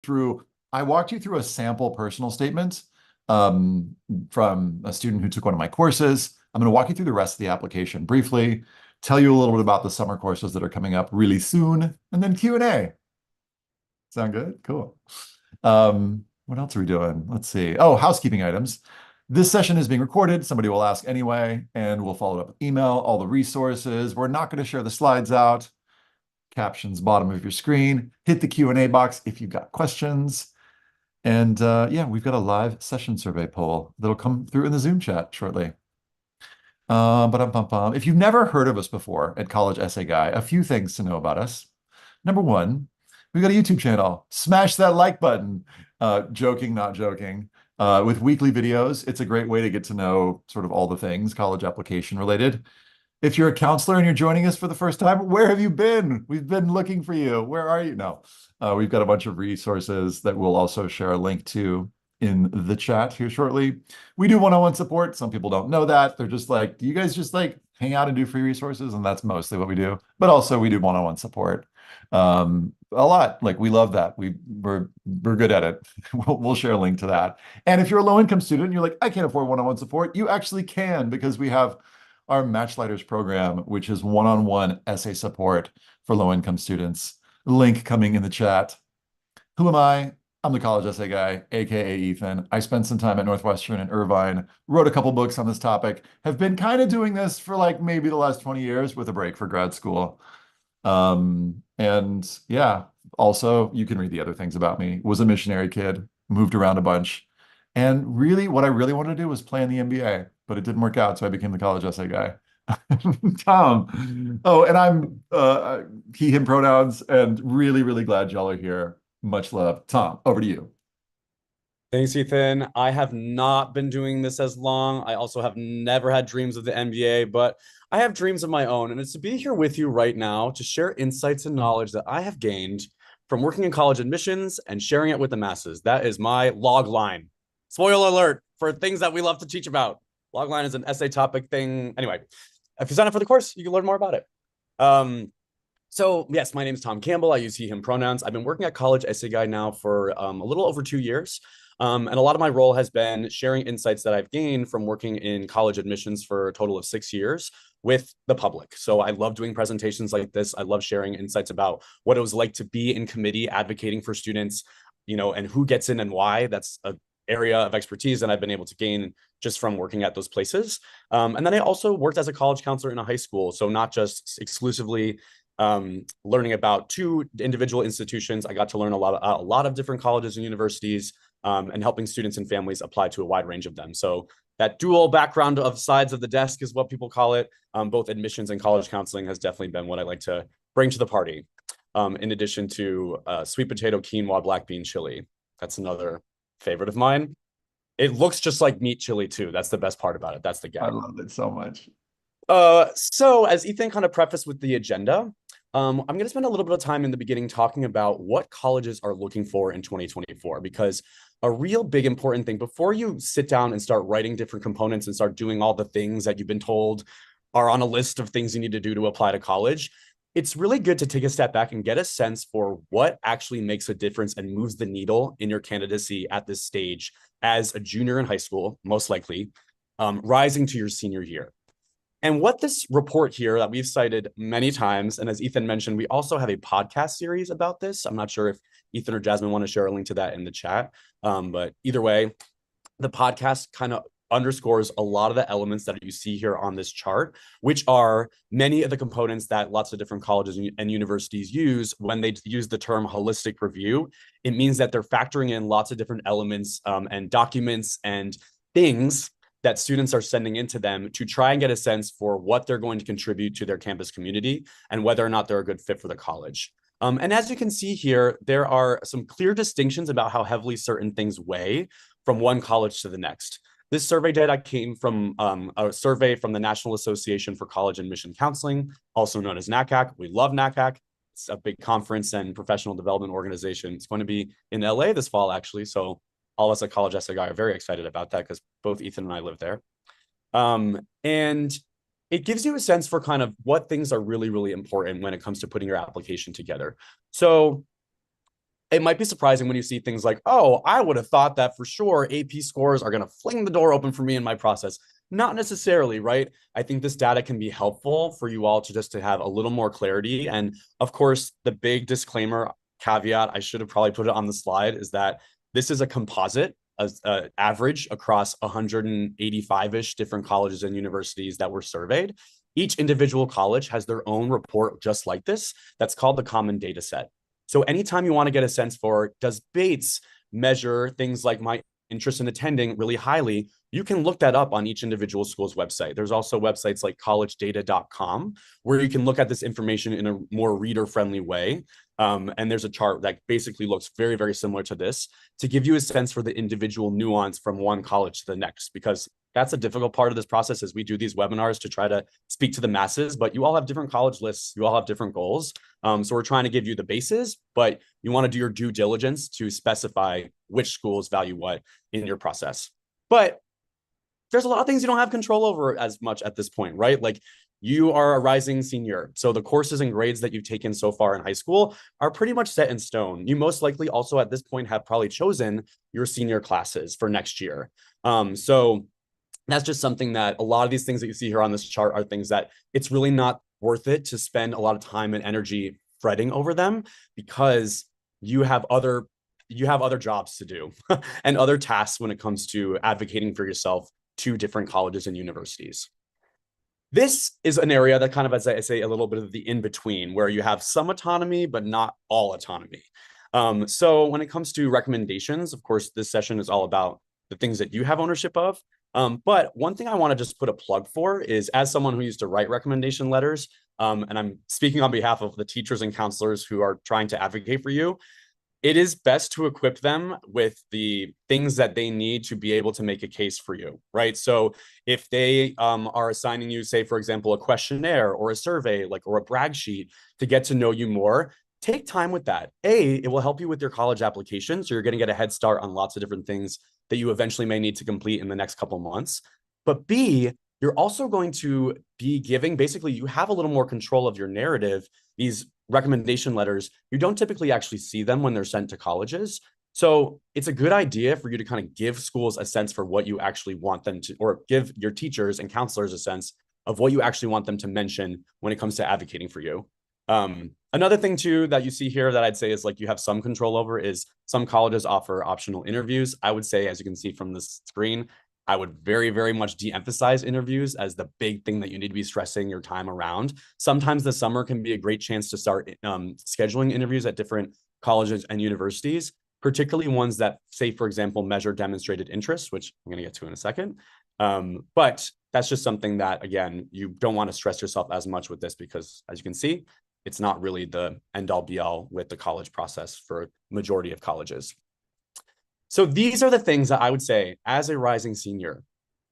through, I walked you through a sample personal statement um, from a student who took one of my courses. I'm going to walk you through the rest of the application briefly, tell you a little bit about the summer courses that are coming up really soon, and then Q&A. Sound good? Cool. What else are we doing? Let's see. Oh, housekeeping items. This session is being recorded. Somebody will ask anyway, and we'll follow up with email, all the resources. We're not going to share the slides out. Captions bottom of your screen. Hit the Q&A box if you've got questions. And yeah, we've got a live session survey poll that'll come through in the Zoom chat shortly. If you've never heard of us before at College Essay Guy, a few things to know about us. Number one, we've got a YouTube channel. Smash that like button. Joking, not joking. With weekly videos, it's a great way to get to know sort of all the things college application related. If you're a counselor and you're joining us for the first time, where have you been? We've been looking for you. Where are you? No, we've got a bunch of resources that we'll also share a link to in the chat here shortly. We do one-on-one support. Some people don't know that. They're just like, do you guys just like hang out and do free resources? And that's mostly what we do. But also we do one-on-one support. A lot. Like we love that. We're good at it. We'll share a link to that. And if you're a low-income student and you're like, I can't afford one-on-one support, you actually can because we have our Matchlighters program, which is one-on-one essay support for low-income students. Link coming in the chat. Who am I? I'm the college essay guy, aka Ethan. I spent some time at Northwestern and Irvine, wrote a couple books on this topic, have been kind of doing this for like maybe the last 20 years with a break for grad school. And yeah, also you can read the other things about me. Was a missionary kid, moved around a bunch. And really, what I really wanted to do was play in the NBA, but it didn't work out, so I became the college essay guy. Tom. Oh, and I'm he, him pronouns, and really, really glad y'all are here. Much love. Tom, over to you. Thanks, Ethan. I have not been doing this as long. I also have never had dreams of the NBA, but I have dreams of my own. And it's to be here with you right now to share insights and knowledge that I have gained from working in college admissions and sharing it with the masses. That is my log line. Spoiler alert for things that we love to teach about. Log line is an essay topic thing. Anyway, if you sign up for the course, you can learn more about it. So yes, my name is Tom Campbell. I use he, him pronouns. I've been working at College Essay Guy now for a little over 2 years. And a lot of my role has been sharing insights that I've gained from working in college admissions for a total of 6 years with the public. So I love doing presentations like this. I love sharing insights about what it was like to be in committee advocating for students, and who gets in and why. That's an area of expertise that I've been able to gain just from working at those places. And then I also worked as a college counselor in a high school. So not just exclusively learning about two individual institutions. I got to learn a lot of different colleges and universities, and helping students and families apply to a wide range of them. So that dual background of sides of the desk is what people call it. Both admissions and college counseling has definitely been what I like to bring to the party. In addition to sweet potato, quinoa, black bean chili. That's another favorite of mine. It looks just like meat chili too. That's the best part about it. That's the I gag. love it so much. So as Ethan kind of prefaced with the agenda, I'm going to spend a little bit of time in the beginning talking about what colleges are looking for in 2024, because a real big important thing before you sit down and start writing different components and start doing all the things that you've been told are on a list of things you need to do to apply to college, it's really good to take a step back and get a sense for what actually makes a difference and moves the needle in your candidacy at this stage as a junior in high school, most likely, rising to your senior year. And what this report here that we've cited many times, and as Ethan mentioned, we also have a podcast series about this. I'm not sure if Ethan or Jasmine want to share a link to that in the chat. But either way, the podcast kind of underscores a lot of the elements that you see here on this chart, which are many of the components that lots of different colleges and universities use when they use the term holistic review. It means that they're factoring in lots of different elements and documents and things that students are sending into them to try and get a sense for what they're going to contribute to their campus community and whether or not they're a good fit for the college. And as you can see here, there are some clear distinctions about how heavily certain things weigh from one college to the next. This survey data came from a survey from the National Association for College Admission Counseling, also known as NACAC. We love NACAC. It's a big conference and professional development organization. It's going to be in LA this fall, actually. So all of us at College Essay Guy are very excited about that because both Ethan and I live there. And it gives you a sense for kind of what things are really, really important when it comes to putting your application together. So it might be surprising when you see things like, oh, I would have thought that for sure AP scores are going to fling the door open for me in my process. Not necessarily, right? I think this data can be helpful for you all to just to have a little more clarity. And of course, the big disclaimer caveat, I should have probably put it on the slide, is that this is a composite, average across 185-ish different colleges and universities that were surveyed. Each individual college has their own report just like this. That's called the common data set. So anytime you want to get a sense for, does Bates measure things like my interest in attending really highly, you can look that up on each individual school's website. There's also websites like collegedata.com where you can look at this information in a more reader-friendly way. And there's a chart that basically looks very, very similar to this to give you a sense for the individual nuance from one college to the next, because that's a difficult part of this process as we do these webinars to try to speak to the masses, but you all have different college lists, you all have different goals. So we're trying to give you the bases, but you want to do your due diligence to specify which schools value what in your process. But there's a lot of things you don't have control over as much at this point, right? Like you are a rising senior. So the courses and grades that you've taken so far in high school are pretty much set in stone. You most likely also at this point have probably chosen your senior classes for next year. So that's just something that a lot of these things that you see here on this chart are things that it's really not worth it to spend a lot of time and energy fretting over them, because you have other jobs to do and other tasks when it comes to advocating for yourself to different colleges and universities. This is an area that kind of, as I say, a little bit of the in-between, where you have some autonomy, but not all autonomy. So when it comes to recommendations, of course, this session is all about the things that you have ownership of. But one thing I want to just put a plug for is, as someone who used to write recommendation letters, and I'm speaking on behalf of the teachers and counselors who are trying to advocate for you, it is best to equip them with the things that they need to be able to make a case for you, right? So if they are assigning you, say, for example, a questionnaire or a survey, or a brag sheet to get to know you more, take time with that. It will help you with your college application. So you're going to get a head start on lots of different things that you eventually may need to complete in the next couple of months. But B, you're also going to be giving, basically, you have a little more control of your narrative. These recommendation letters, you don't typically actually see them when they're sent to colleges. So it's a good idea for you to kind of give schools a sense for what you actually want them to, or give your teachers and counselors a sense of what you actually want them to mention when it comes to advocating for you. Another thing too that you see here that I'd say is you have some control over is some colleges offer optional interviews. I would say, as you can see from this screen, I would very, very much de-emphasize interviews as the big thing that you need to be stressing your time around. Sometimes the summer can be a great chance to start scheduling interviews at different colleges and universities, particularly ones that, say, for example, measure demonstrated interest, which I'm going to get to in a second. But that's just something that, again, you don't want to stress yourself as much with this, because as you can see, it's not really the end all be all with the college process for majority of colleges. So these are the things that I would say, as a rising senior,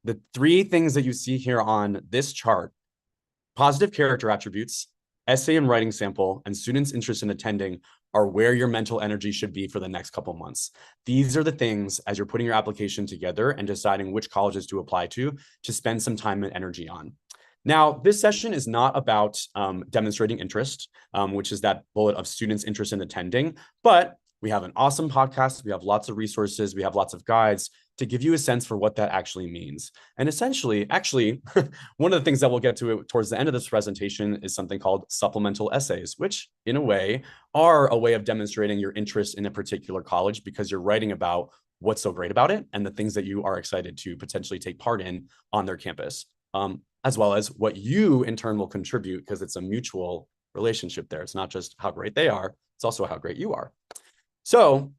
the three things that you see here on this chart: positive character attributes, essay and writing sample, and students' interest in attending, are where your mental energy should be for the next couple months. These are the things, as you're putting your application together and deciding which colleges to apply to spend some time and energy on. Now, this session is not about demonstrating interest, which is that bullet of students' interest in attending, but we have an awesome podcast. We have lots of resources. We have lots of guides to give you a sense for what that actually means. And essentially, actually, one of the things that we'll get to towards the end of this presentation is something called supplemental essays, which in a way are a way of demonstrating your interest in a particular college, because you're writing about what's so great about it and the things that you are excited to potentially take part in on their campus, as well as what you in turn will contribute, because it's a mutual relationship there. It's not just how great they are, it's also how great you are. So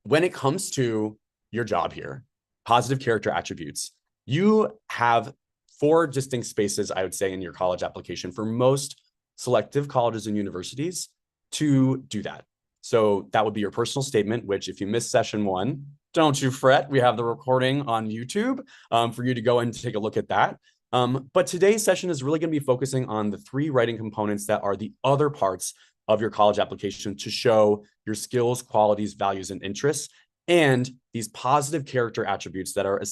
when it comes to your job here, positive character attributes, you have 4 distinct spaces, I would say, in your college application for most selective colleges and universities to do that. So that would be your personal statement, which if you missed session 1, don't you fret. We have the recording on YouTube for you to go and take a look at that. But today's session is really going to be focusing on the 3 writing components that are the other parts of your college application to show your skills, qualities, values, and interests, and these positive character attributes that are,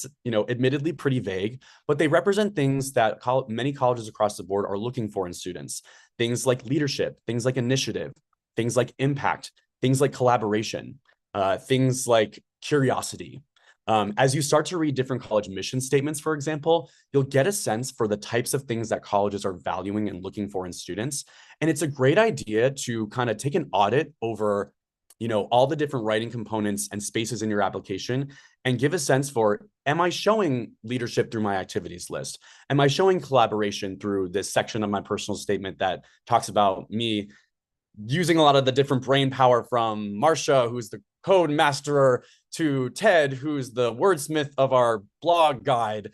admittedly pretty vague, but they represent things that many colleges across the board are looking for in students. Things like leadership, things like initiative, things like impact, things like collaboration, things like curiosity. As you start to read different college mission statements, for example, you'll get a sense for the types of things that colleges are valuing and looking for in students. And it's a great idea to kind of take an audit over, all the different writing components and spaces in your application and give a sense for, am I showing leadership through my activities list? Am I showing collaboration through this section of my personal statement that talks about me using a lot of the different brain power from Marcia, who's the code master, to Ted, who's the wordsmith of our blog guide.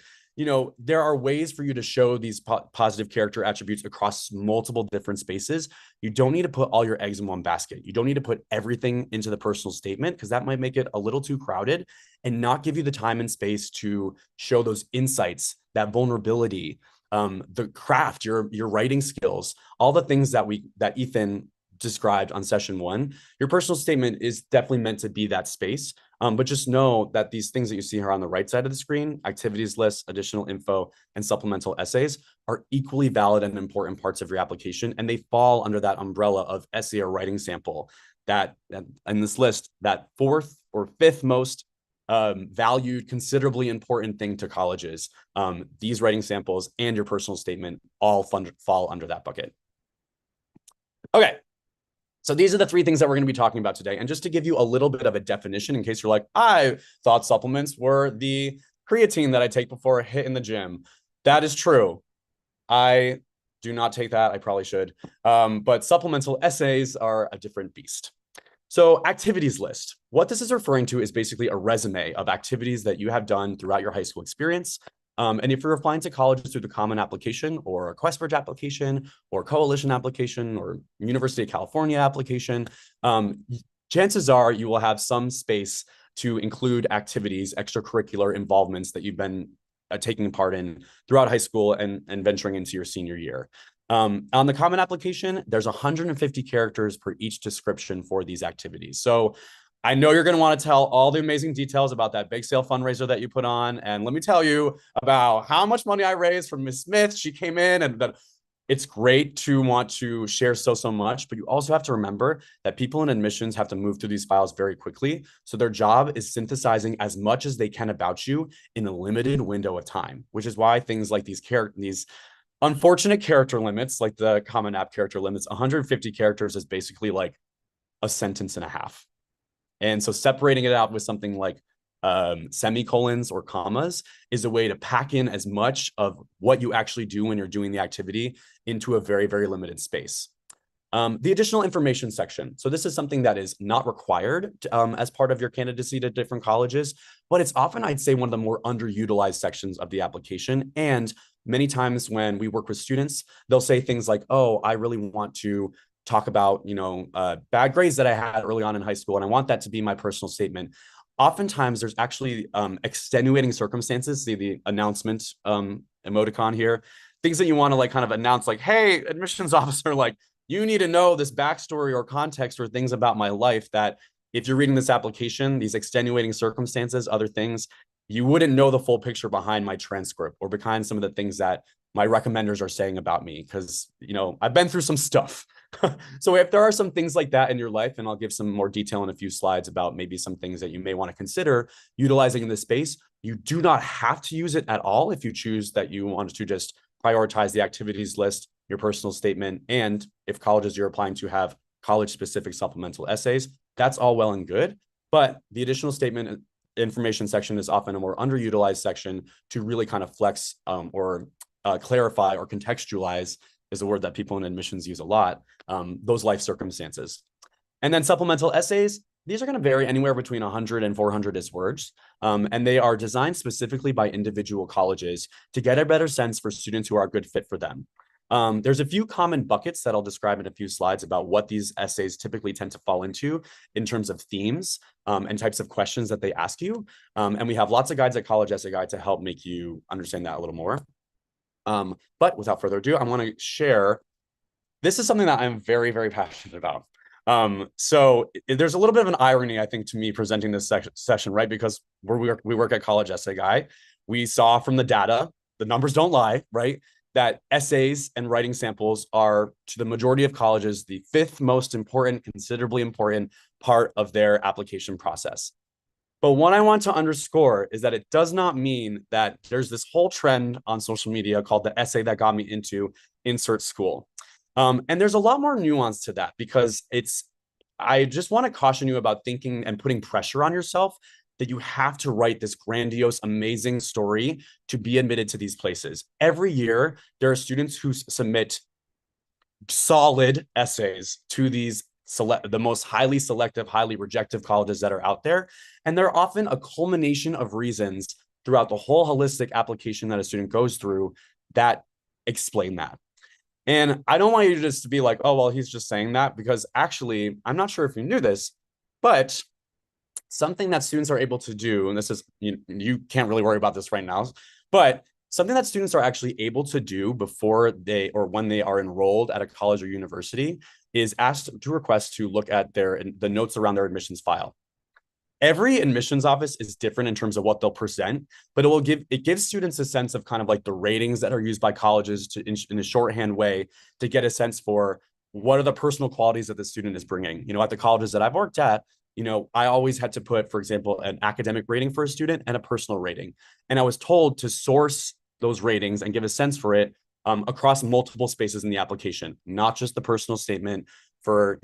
There are ways for you to show these positive character attributes across multiple different spaces. You don't need to put all your eggs in one basket. You don't need to put everything into the personal statement, because that might make it a little too crowded and not give you the time and space to show those insights, that vulnerability, the craft, your writing skills, all the things that Ethan described on session 1. Your personal statement is definitely meant to be that space. But just know that these things that you see here on the right side of the screen, activities lists, additional info, and supplemental essays, are equally valid and important parts of your application. And they fall under that umbrella of essay or writing sample that in this list, that 4th or 5th most valued, considerably important thing to colleges. These writing samples and your personal statement all fall under that bucket. Okay. So these are the 3 things that we're going to be talking about today. And just to give you a little bit of a definition, in case you're like, I thought supplements were the creatine that I take before a hit in the gym. That is true. I do not take that. I probably should. But supplemental essays are a different beast. So activities list. What this is referring to is basically a resume of activities that you have done throughout your high school experience. And if you're applying to colleges through the Common Application or a QuestBridge application or Coalition application or University of California application, chances are you will have some space to include activities, extracurricular involvements that you've been taking part in throughout high school and venturing into your senior year. On the Common Application, there's 150 characters per each description for these activities. So I know you're going to want to tell all the amazing details about that bake sale fundraiser that you put on. And let me tell you about how much money I raised from Miss Smith. She came in, and that it's great to want to share so much, but you also have to remember that people in admissions have to move through these files very quickly. So their job is synthesizing as much as they can about you in a limited window of time, which is why things like these unfortunate character limits, like the Common App character limits, 150 characters is basically like a sentence and a half. And so separating it out with something like semicolons or commas is a way to pack in as much of what you actually do when you're doing the activity into a very, very limited space. The additional information section. So this is something that is not required as part of your candidacy to different colleges, but it's often, I'd say, one of the more underutilized sections of the application. And many times when we work with students, they'll say things like, oh, I really want to talk about, bad grades that I had early on in high school, and I want that to be my personal statement. Oftentimes there's actually extenuating circumstances, see the announcement emoticon here, things that you want to like kind of announce, like, hey, admissions officer, like, you need to know this backstory or context or things about my life that if you're reading this application, these extenuating circumstances, other things, you wouldn't know the full picture behind my transcript or behind some of the things that my recommenders are saying about me, because, I've been through some stuff. So if there are some things like that in your life, and I'll give some more detail in a few slides about maybe some things that you may want to consider utilizing in this space, you do not have to use it at all if you choose that you want to just prioritize the activities list, your personal statement, and if colleges you're applying to have college-specific supplemental essays, that's all well and good. But the additional statement information section is often a more underutilized section to really kind of flex or clarify or contextualize, is a word that people in admissions use a lot, those life circumstances. And then supplemental essays, these are going to vary anywhere between 100 and 400 words, and they are designed specifically by individual colleges to get a better sense for students who are a good fit for them. There's a few common buckets that I'll describe in a few slides about what these essays typically tend to fall into in terms of themes and types of questions that they ask you. And we have lots of guides at College Essay Guide to help make you understand that a little more. But without further ado, I want to share, this is something that I'm very, very passionate about. So there's a little bit of an irony, I think, to me presenting this session, right? Because we work at College Essay Guide. We saw from the data, the numbers don't lie, right? That essays and writing samples are, to the majority of colleges, the 5th most important, considerably important part of their application process. But what I want to underscore is that it does not mean that there's this whole trend on social media called the essay that got me into insert school. And there's a lot more nuance to that because I just want to caution you about thinking and putting pressure on yourself that you have to write this grandiose, amazing story to be admitted to these places. Every year, there are students who submit solid essays to these the most highly selective, highly rejective colleges that are out there. And they're often a culmination of reasons throughout the whole holistic application that a student goes through that explain that. And I don't want you just to be like, oh, well, he's just saying that, because actually, I'm not sure if you knew this, but something that students are able to do, and this is, you can't really worry about this right now, but something that students are actually able to do before they or when they are enrolled at a college or university is asked to request to look at the notes around their admissions file. Every admissions office is different in terms of what they'll present, but it gives students a sense of kind of like the ratings that are used by colleges in a shorthand way to get a sense for what are the personal qualities that the student is bringing. At the colleges that I've worked at, I always had to put, for example, an academic rating for a student and a personal rating. And I was told to source those ratings and give a sense for it across multiple spaces in the application, not just the personal statement for,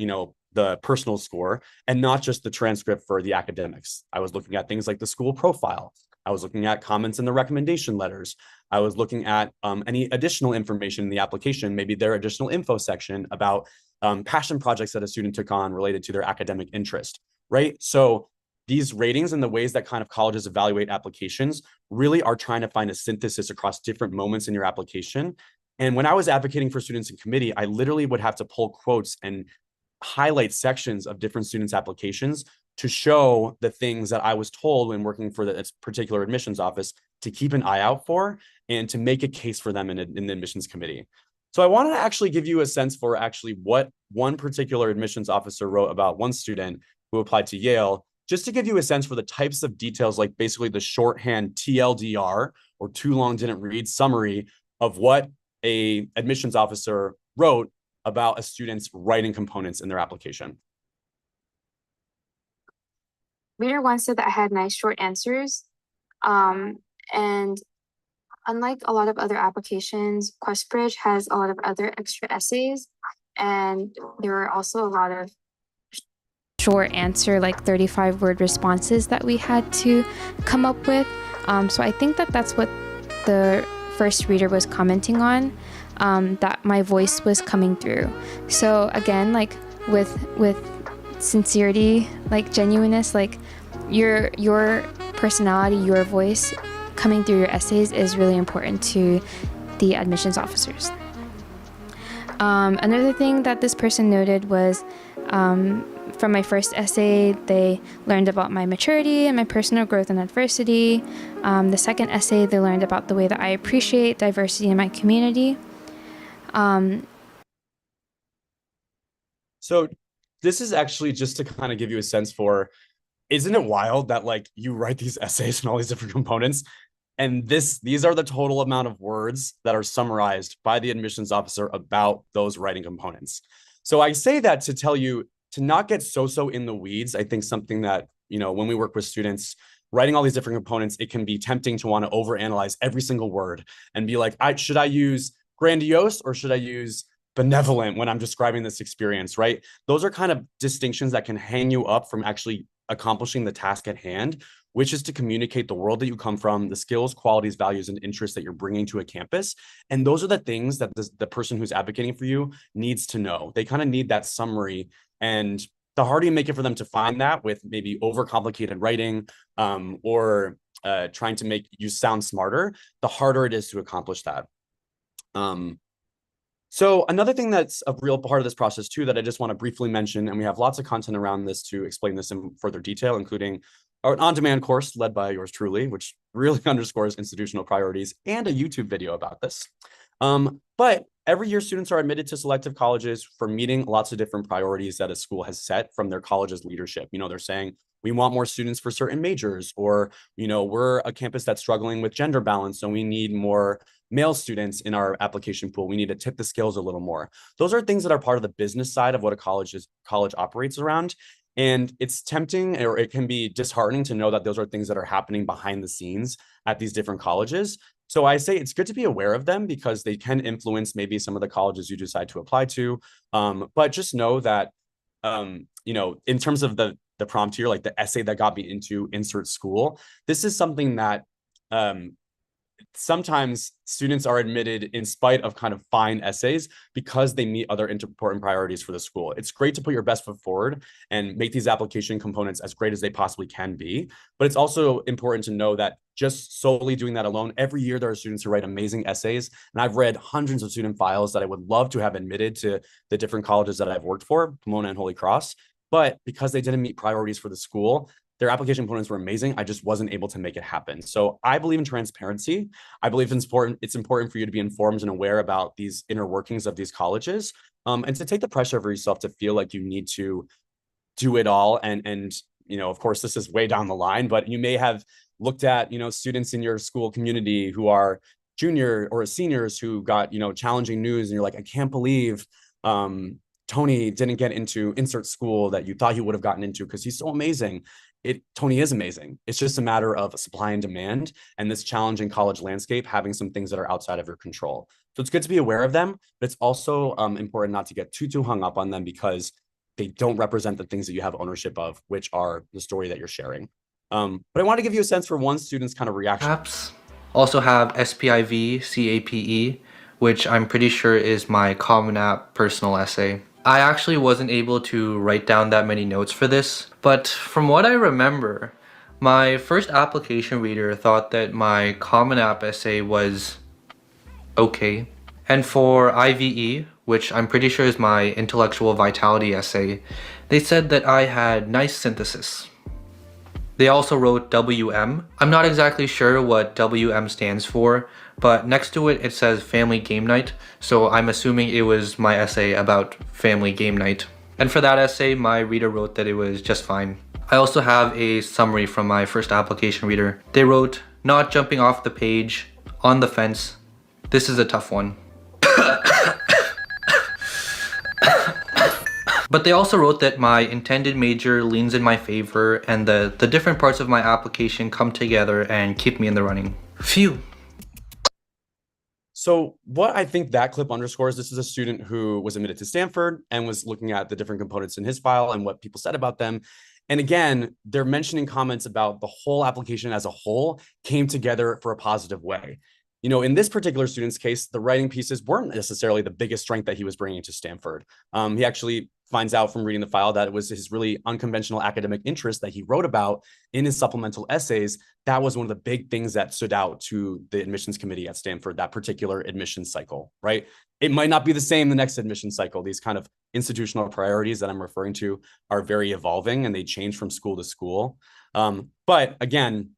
the personal score and not just the transcript for the academics. I was looking at things like the school profile. I was looking at comments in the recommendation letters. I was looking at any additional information in the application, maybe their additional info section about passion projects that a student took on related to their academic interest, right? So these ratings and the ways that kind of colleges evaluate applications really are trying to find a synthesis across different moments in your application. And when I was advocating for students in committee, I literally would have to pull quotes and highlight sections of different students' applications to show the things that I was told when working for the particular admissions office to keep an eye out for and to make a case for them in the admissions committee. So I wanted to actually give you a sense for actually what one particular admissions officer wrote about one student who applied to Yale, just to give you a sense for the types of details, like basically the shorthand TLDR or too long didn't read summary of what a admissions officer wrote about a student's writing components in their application. Reader One said that I had nice short answers. And unlike a lot of other applications, QuestBridge has a lot of other extra essays. And there are also a lot of short answer, like 35-word responses that we had to come up with. So I think that that's what the first reader was commenting on, that my voice was coming through. So again, like with sincerity, like genuineness, like your personality, your voice coming through your essays is really important to the admissions officers. Another thing that this person noted was from my first essay, they learned about my maturity and my personal growth and adversity. The second essay, they learned about the way that I appreciate diversity in my community. So this is actually just to kind of give you a sense for, isn't it wild that like you write these essays and all these different components, and these are the total amount of words that are summarized by the admissions officer about those writing components. So I say that to tell you to not get so in the weeds. I think something that, when we work with students writing all these different components, it can be tempting to want to overanalyze every single word and be like, should I use grandiose or should I use benevolent when I'm describing this experience, right? Those are kind of distinctions that can hang you up from actually accomplishing the task at hand, which is to communicate the world that you come from, the skills, qualities, values, and interests that you're bringing to a campus. And those are the things that the person who's advocating for you needs to know. They kind of need that summary. And the harder you make it for them to find that with maybe overcomplicated writing or trying to make you sound smarter, the harder it is to accomplish that. So another thing that's a real part of this process too, that I just want to briefly mention, and we have lots of content around this to explain this in further detail, including an on-demand course led by yours truly, which really underscores institutional priorities, and a YouTube video about this. But every year students are admitted to selective colleges for meeting lots of different priorities that a school has set from their college's leadership. They're saying, we want more students for certain majors, or, we're a campus that's struggling with gender balance, so we need more male students in our application pool. We need to tip the scales a little more. Those are things that are part of the business side of what a college operates around. And it's tempting, or it can be disheartening to know that those are things that are happening behind the scenes at these different colleges. So I say it's good to be aware of them because they can influence maybe some of the colleges you decide to apply to. But just know that, in terms of the prompt here, like the essay that got me into insert school, this is something that sometimes students are admitted in spite of kind of fine essays because they meet other important priorities for the school. It's great to put your best foot forward and make these application components as great as they possibly can be. But it's also important to know that just solely doing that alone, every year there are students who write amazing essays. And I've read hundreds of student files that I would love to have admitted to the different colleges that I've worked for, Pomona and Holy Cross. But because they didn't meet priorities for the school, their application components were amazing. I just wasn't able to make it happen. So I believe in transparency. I believe it's important for you to be informed and aware about these inner workings of these colleges, and to take the pressure over yourself to feel like you need to do it all. And of course, this is way down the line, but you may have looked at, students in your school community who are junior or seniors who got, challenging news, and you're like, I can't believe Tony didn't get into insert school that you thought he would have gotten into because he's so amazing. Tony is amazing. It's just a matter of supply and demand and this challenging college landscape having some things that are outside of your control. So it's good to be aware of them, but it's also important not to get too hung up on them because they don't represent the things that you have ownership of, which are the story that you're sharing. But I want to give you a sense for one student's kind of reaction. Perhaps also have SPIV CAPE, which I'm pretty sure is my Common App personal essay. I actually wasn't able to write down that many notes for this, but from what I remember, my first application reader thought that my Common App essay was okay. And for IVE, which I'm pretty sure is my intellectual vitality essay, they said that I had nice synthesis. They also wrote WM. I'm not exactly sure what WM stands for, but next to it, it says Family Game Night, so I'm assuming it was my essay about Family Game Night. And for that essay, my reader wrote that it was just fine. I also have a summary from my first application reader. They wrote, not jumping off the page, on the fence. This is a tough one. But they also wrote that my intended major leans in my favor and the different parts of my application come together and keep me in the running. Phew. So what I think that clip underscores, this is a student who was admitted to Stanford and was looking at the different components in his file and what people said about them. And again, they're mentioning comments about the whole application as a whole came together for a positive way. In this particular student's case, the writing pieces weren't necessarily the biggest strength that he was bringing to Stanford. He actually finds out from reading the file that it was his really unconventional academic interest that he wrote about in his supplemental essays. That was one of the big things that stood out to the admissions committee at Stanford, that particular admissions cycle, right? It might not be the same the next admission cycle. These kind of institutional priorities that I'm referring to are very evolving and they change from school to school. But again,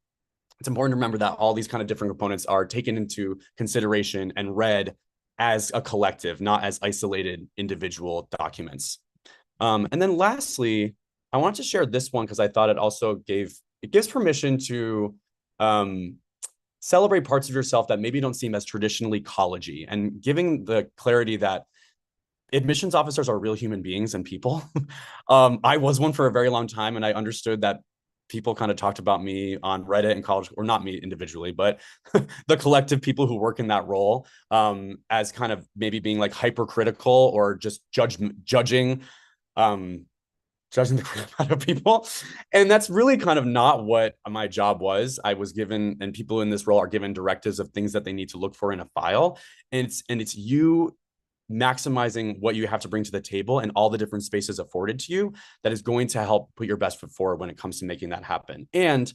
it's important to remember that all these kind of different components are taken into consideration and read as a collective, not as isolated individual documents. And then lastly, I want to share this one because I thought it gives permission to celebrate parts of yourself that maybe don't seem as traditionally collegey, and giving the clarity that admissions officers are real human beings and people. I was one for a very long time, and I understood that people kind of talked about me on Reddit in college, or not me individually, but the collective people who work in that role, as kind of maybe being like hypercritical or just judging the crap out of people. And that's really kind of not what my job was. I was given, and people in this role are given directives of things that they need to look for in a file. And it's you maximizing what you have to bring to the table and all the different spaces afforded to you that is going to help put your best foot forward when it comes to making that happen. And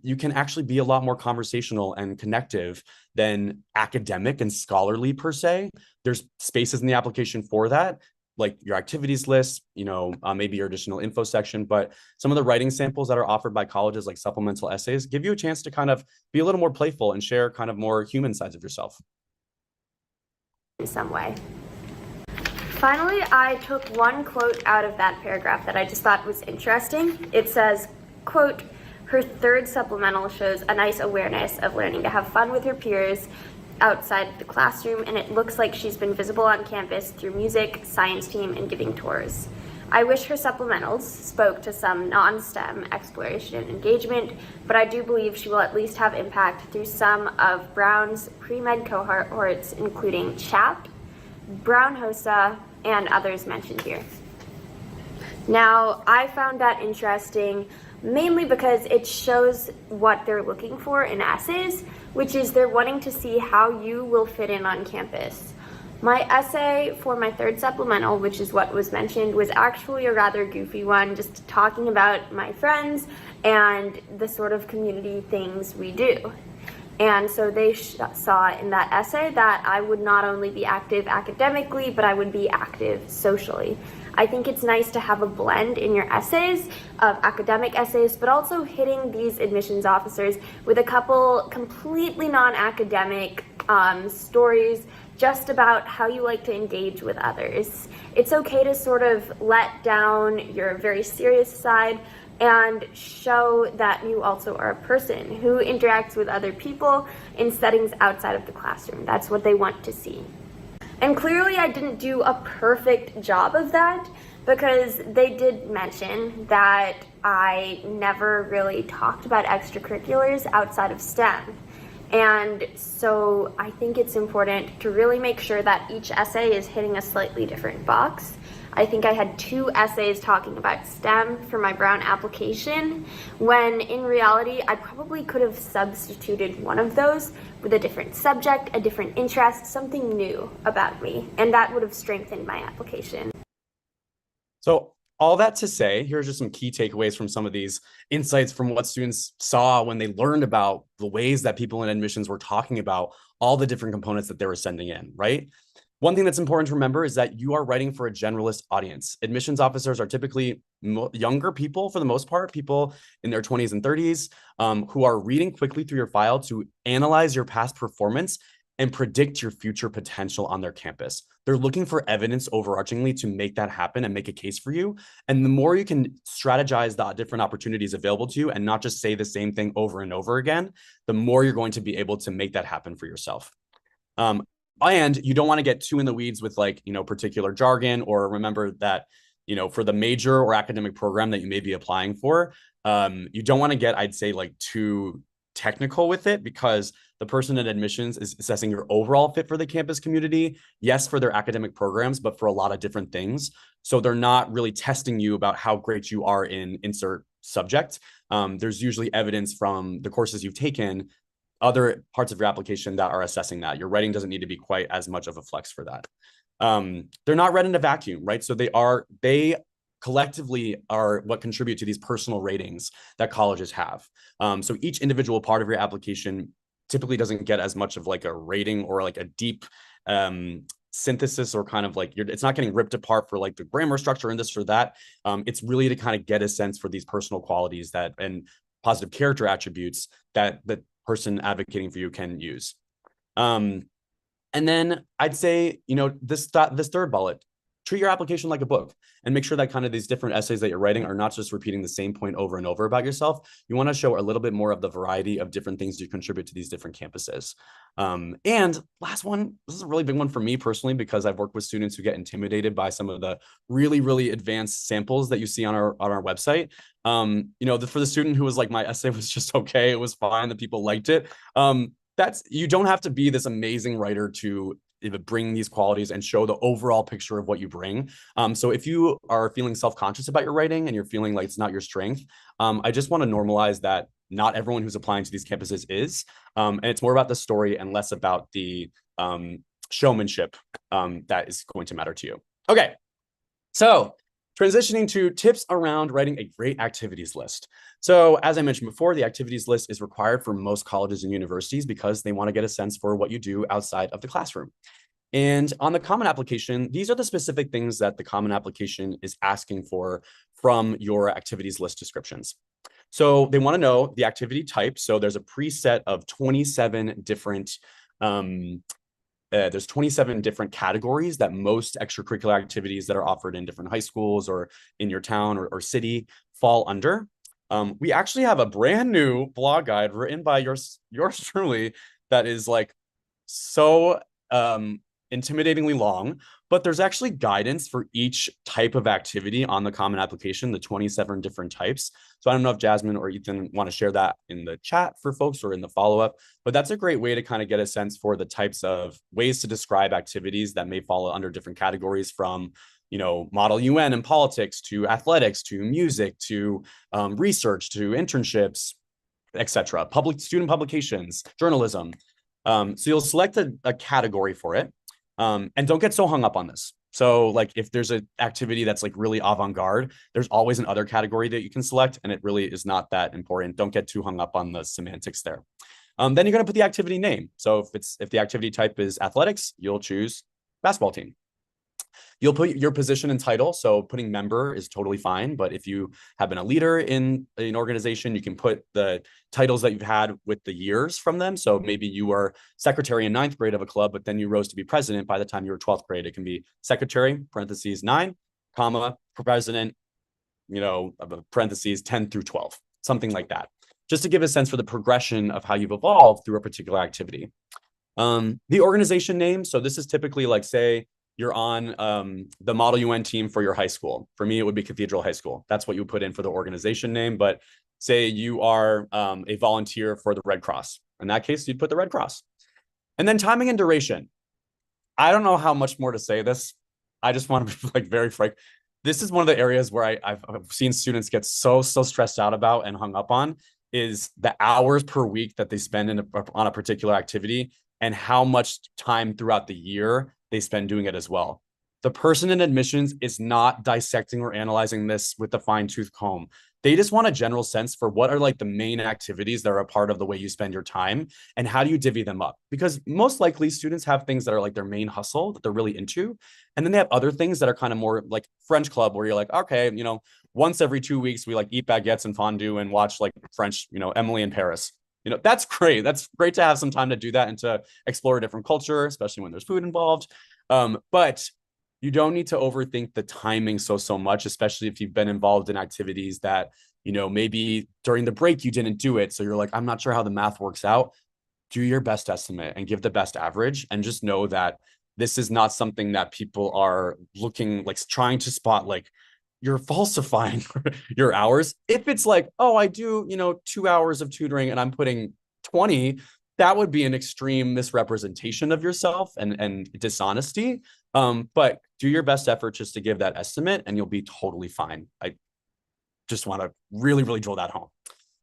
you can actually be a lot more conversational and connective than academic and scholarly per se. There's spaces in the application for that, like your activities list, maybe your additional info section, but some of the writing samples that are offered by colleges, like supplemental essays, give you a chance to kind of be a little more playful and share kind of more human sides of yourself. In some way. Finally, I took one quote out of that paragraph that I just thought was interesting. It says, quote, her third supplemental shows a nice awareness of learning to have fun with her peers outside the classroom, and it looks like she's been visible on campus through music, science team, and giving tours. I wish her supplementals spoke to some non-STEM exploration and engagement, but I do believe she will at least have impact through some of Brown's pre-med cohorts, including CHAP, Brown HOSA, and others mentioned here. Now, I found that interesting mainly because it shows what they're looking for in essays, which is they're wanting to see how you will fit in on campus. My essay for my third supplemental, which is what was mentioned, was actually a rather goofy one, just talking about my friends and the sort of community things we do. And so they saw in that essay that I would not only be active academically, but I would be active socially. I think it's nice to have a blend in your essays of academic essays, but also hitting these admissions officers with a couple completely non-academic stories just about how you like to engage with others. It's okay to sort of let down your very serious side and show that you also are a person who interacts with other people in settings outside of the classroom. That's what they want to see. And clearly I didn't do a perfect job of that because they did mention that I never really talked about extracurriculars outside of STEM. And so I think it's important to really make sure that each essay is hitting a slightly different box. I think I had 2 essays talking about STEM for my Brown application, when in reality, I probably could have substituted one of those with a different subject, a different interest, something new about me, and that would have strengthened my application. So all that to say, here's just some key takeaways from some of these insights from what students saw when they learned about the ways that people in admissions were talking about all the different components that they were sending in, right? One thing that's important to remember is that you are writing for a generalist audience. Admissions officers are typically younger people, for the most part, people in their 20s and 30s, who are reading quickly through your file to analyze your past performance and predict your future potential on their campus. They're looking for evidence overarchingly to make that happen and make a case for you. And the more you can strategize the different opportunities available to you and not just say the same thing over and over again, the more you're going to be able to make that happen for yourself. And you don't want to get too in the weeds with particular jargon, or remember that, for the major or academic program that you may be applying for, you don't want to get, I'd say, too technical with it, because the person in admissions is assessing your overall fit for the campus community. Yes, for their academic programs, but for a lot of different things. So they're not really testing you about how great you are in insert subject. There's usually evidence from the courses you've taken, other parts of your application that are assessing that. Your writing doesn't need to be quite as much of a flex for that. They're not read in a vacuum, right? So they collectively are what contribute to these personal ratings that colleges have. So each individual part of your application typically doesn't get as much of a rating or a deep synthesis, or kind of it's not getting ripped apart for the grammar structure and this or that. It's really to kind of get a sense for these personal qualities and positive character attributes that the person advocating for you can use. And then I'd say, this third bullet, treat your application like a book, and make sure that kind of these different essays that you're writing are not just repeating the same point over and over about yourself. You want to show a little bit more of the variety of different things you contribute to these different campuses. And last one, this is a really big one for me personally, because I've worked with students who get intimidated by some of the really, really advanced samples that you see on our website. For the student who was my essay was just okay, it was fine, the people liked it. You don't have to be this amazing writer to bring these qualities and show the overall picture of what you bring. So if you are feeling self-conscious about your writing and you're feeling like it's not your strength, I just want to normalize that not everyone who's applying to these campuses is. And it's more about the story and less about the showmanship that is going to matter to you. Okay, so transitioning to tips around writing a great activities list. So as I mentioned before, the activities list is required for most colleges and universities because they want to get a sense for what you do outside of the classroom. And on the Common Application, these are the specific things that the Common Application is asking for from your activities list descriptions. So they want to know the activity type. So there's a preset of 27 different there's 27 different categories that most extracurricular activities that are offered in different high schools or in your town or city fall under. We actually have a brand new blog guide written by yours truly that is so intimidatingly long, but there's actually guidance for each type of activity on the Common Application, the 27 different types. So I don't know if Jasmine or Ethan want to share that in the chat for folks or in the follow-up, but that's a great way to kind of get a sense for the types of ways to describe activities that may fall under different categories, from Model UN and politics to athletics to music to research to internships, etc. Student publications, journalism. So you'll select a category for it. And don't get so hung up on this. So like if there's an activity that's like really avant-garde, there's always another category that you can select, and it really is not that important. Don't get too hung up on the semantics there. Then you're going to put the activity name. So if the activity type is athletics, you'll choose basketball team. You'll put your position and title. So putting member is totally fine. But if you have been a leader in an organization, you can put the titles that you've had with the years from them. So maybe you were secretary in 9th grade of a club, but then you rose to be president by the time you were 12th grade. It can be secretary, parentheses 9, comma, president, parentheses 10 through 12, something like that. Just to give a sense for the progression of how you've evolved through a particular activity. The organization name. So this is typically like, say, you're on the Model UN team for your high school. For me, it would be Cathedral High School. That's what you put in for the organization name. But say you are a volunteer for the Red Cross. In that case, you'd put the Red Cross. And then timing and duration. I don't know how much more to say this. I just want to be like very frank. This is one of the areas where I've seen students get so stressed out about and hung up on, is the hours per week that they spend on a particular activity and how much time throughout the year they spend doing it as well. The person in admissions is not dissecting or analyzing this with a fine-tooth comb. They just want a general sense for what are like the main activities that are a part of the way you spend your time, and how do you divvy them up? Because most likely students have things that are like their main hustle that they're really into. And then they have other things that are kind of more like French club, where you're like, okay, once every 2 weeks, we like eat baguettes and fondue and watch like French, Emily in Paris. That's great. That's great to have some time to do that and to explore a different culture, especially when there's food involved. But you don't need to overthink the timing so much, especially if you've been involved in activities that, maybe during the break you didn't do it. So you're like, I'm not sure how the math works out. Do your best estimate and give the best average, and just know that this is not something that people are looking like trying to spot like you're falsifying your hours. If it's like, oh, I do, 2 hours of tutoring and I'm putting 20, that would be an extreme misrepresentation of yourself and dishonesty. But do your best effort just to give that estimate, and you'll be totally fine. I just want to really, really drill that home.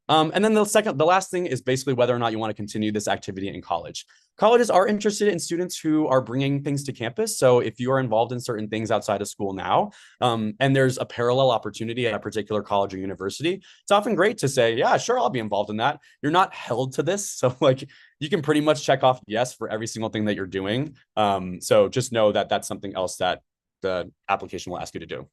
And then the last thing is basically whether or not you want to continue this activity in college. Colleges are interested in students who are bringing things to campus. So if you are involved in certain things outside of school now, and there's a parallel opportunity at a particular college or university, it's often great to say, yeah, sure, I'll be involved in that. You're not held to this. So like you can pretty much check off yes for every single thing that you're doing. So just know that that's something else that the application will ask you to do.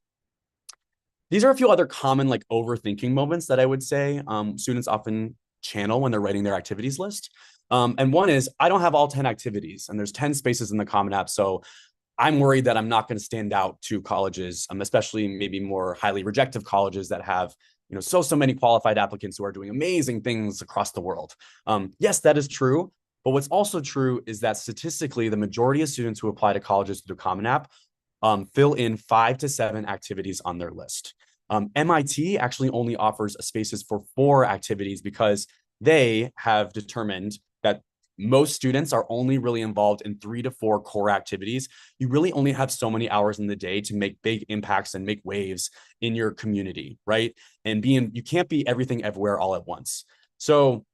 These are a few other common like overthinking moments that I would say students often channel when they're writing their activities list. And one is, I don't have all 10 activities, and there's 10 spaces in the Common App. So I'm worried that I'm not going to stand out to colleges, especially maybe more highly rejective colleges that have so many qualified applicants who are doing amazing things across the world. Yes, that is true. But what's also true is that statistically, the majority of students who apply to colleges through the Common App fill in 5 to 7 activities on their list. MIT actually only offers spaces for 4 activities because they have determined that most students are only really involved in 3 to 4 core activities. You really only have so many hours in the day to make big impacts and make waves in your community, right? And you can't be everything everywhere all at once. So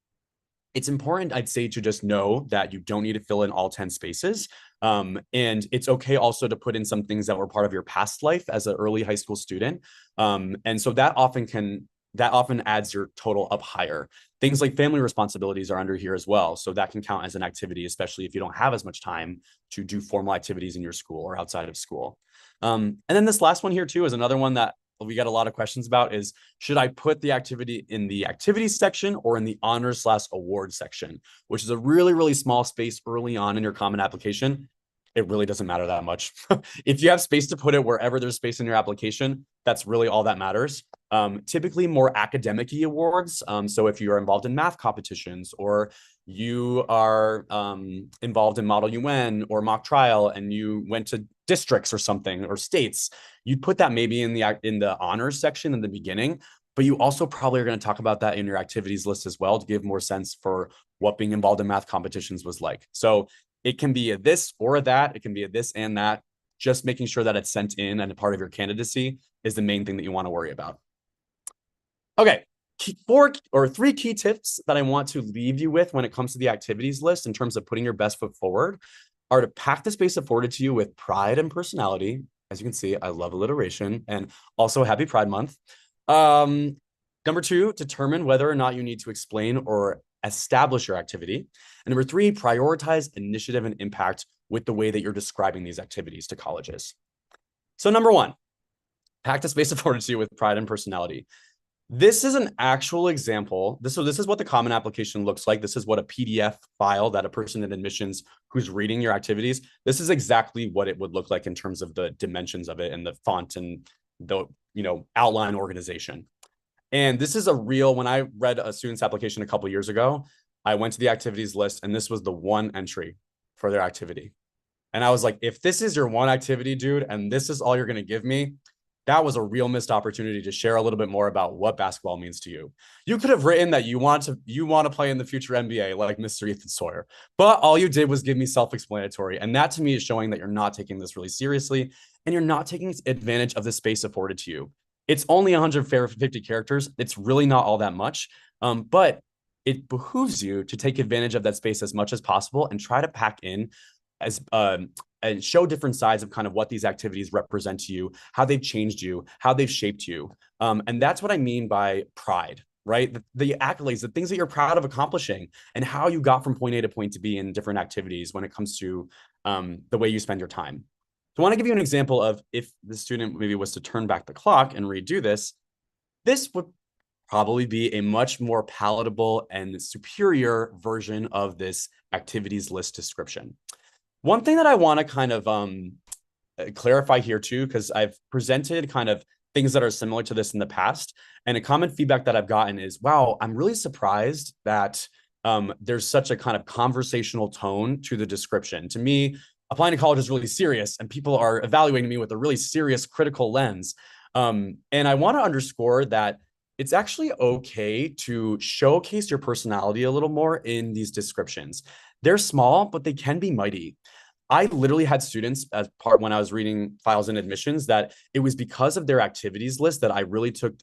it's important, I'd say, to just know that you don't need to fill in all 10 spaces. And it's okay also to put in some things that were part of your past life as an early high school student. And so that often adds your total up higher. Things like family responsibilities are under here as well. So that can count as an activity, especially if you don't have as much time to do formal activities in your school or outside of school. And then this last one here too is another one that we get a lot of questions about is, should I put the activity in the activities section or in the honors/awards section, which is a really, really small space early on in your Common Application. it really doesn't matter that much. If you have space to put it wherever there's space in your application, that's really all that matters. Typically more academic-y awards. So if you're involved in math competitions, or you are involved in Model UN or mock trial, and you went to districts or something, or states, you'd put that maybe in the honors section in the beginning, but you also probably are going to talk about that in your activities list as well to give more sense for what being involved in math competitions was like. So it can be a this or a that, it can be a this and that. Just making sure that it's sent in and a part of your candidacy is the main thing that you want to worry about. Okay, 3 key tips that I want to leave you with when it comes to the activities list in terms of putting your best foot forward are to pack the space afforded to you with pride and personality. As you can see, I love alliteration, and also happy Pride Month. Number 2, determine whether or not you need to explain or establish your activity. And number 3, prioritize initiative and impact with the way that you're describing these activities to colleges. So number 1, pack the space afforded to you with pride and personality. This is an actual example. This is what the common application looks like. This is what a PDF file that a person in admissions who's reading your activities, this is exactly what it would look like in terms of the dimensions of it and the font and the outline organization. And this is when I read a student's application a couple of years ago, I went to the activities list and this was the one entry for their activity. And I was like, if this is your one activity, dude, and this is all you're going to give me, that was a real missed opportunity to share a little bit more about what basketball means to you. You could have written that you want to play in the future NBA like Mr. Ethan Sawyer, but all you did was give me self-explanatory. And that to me is showing that you're not taking this really seriously and you're not taking advantage of the space afforded to you. It's only 150 characters. It's really not all that much, but it behooves you to take advantage of that space as much as possible and try to pack in as and show different sides of kind of what these activities represent to you, how they've changed you, how they've shaped you. And that's what I mean by pride, right? The accolades, the things that you're proud of accomplishing and how you got from point A to point B in different activities when it comes to the way you spend your time. So I want to give you an example of if the student maybe was to turn back the clock and redo this, this would probably be a much more palatable and superior version of this activities list description. One thing that I want to kind of clarify here too, because I've presented kind of things that are similar to this in the past, and a common feedback that I've gotten is, wow, I'm really surprised that there's such a kind of conversational tone to the description. To me, applying to college is really serious, and people are evaluating me with a really serious, critical lens. And I want to underscore that it's actually okay to showcase your personality a little more in these descriptions. They're small, but they can be mighty. I literally had students as part when I was reading files and admissions that it was because of their activities list that I really took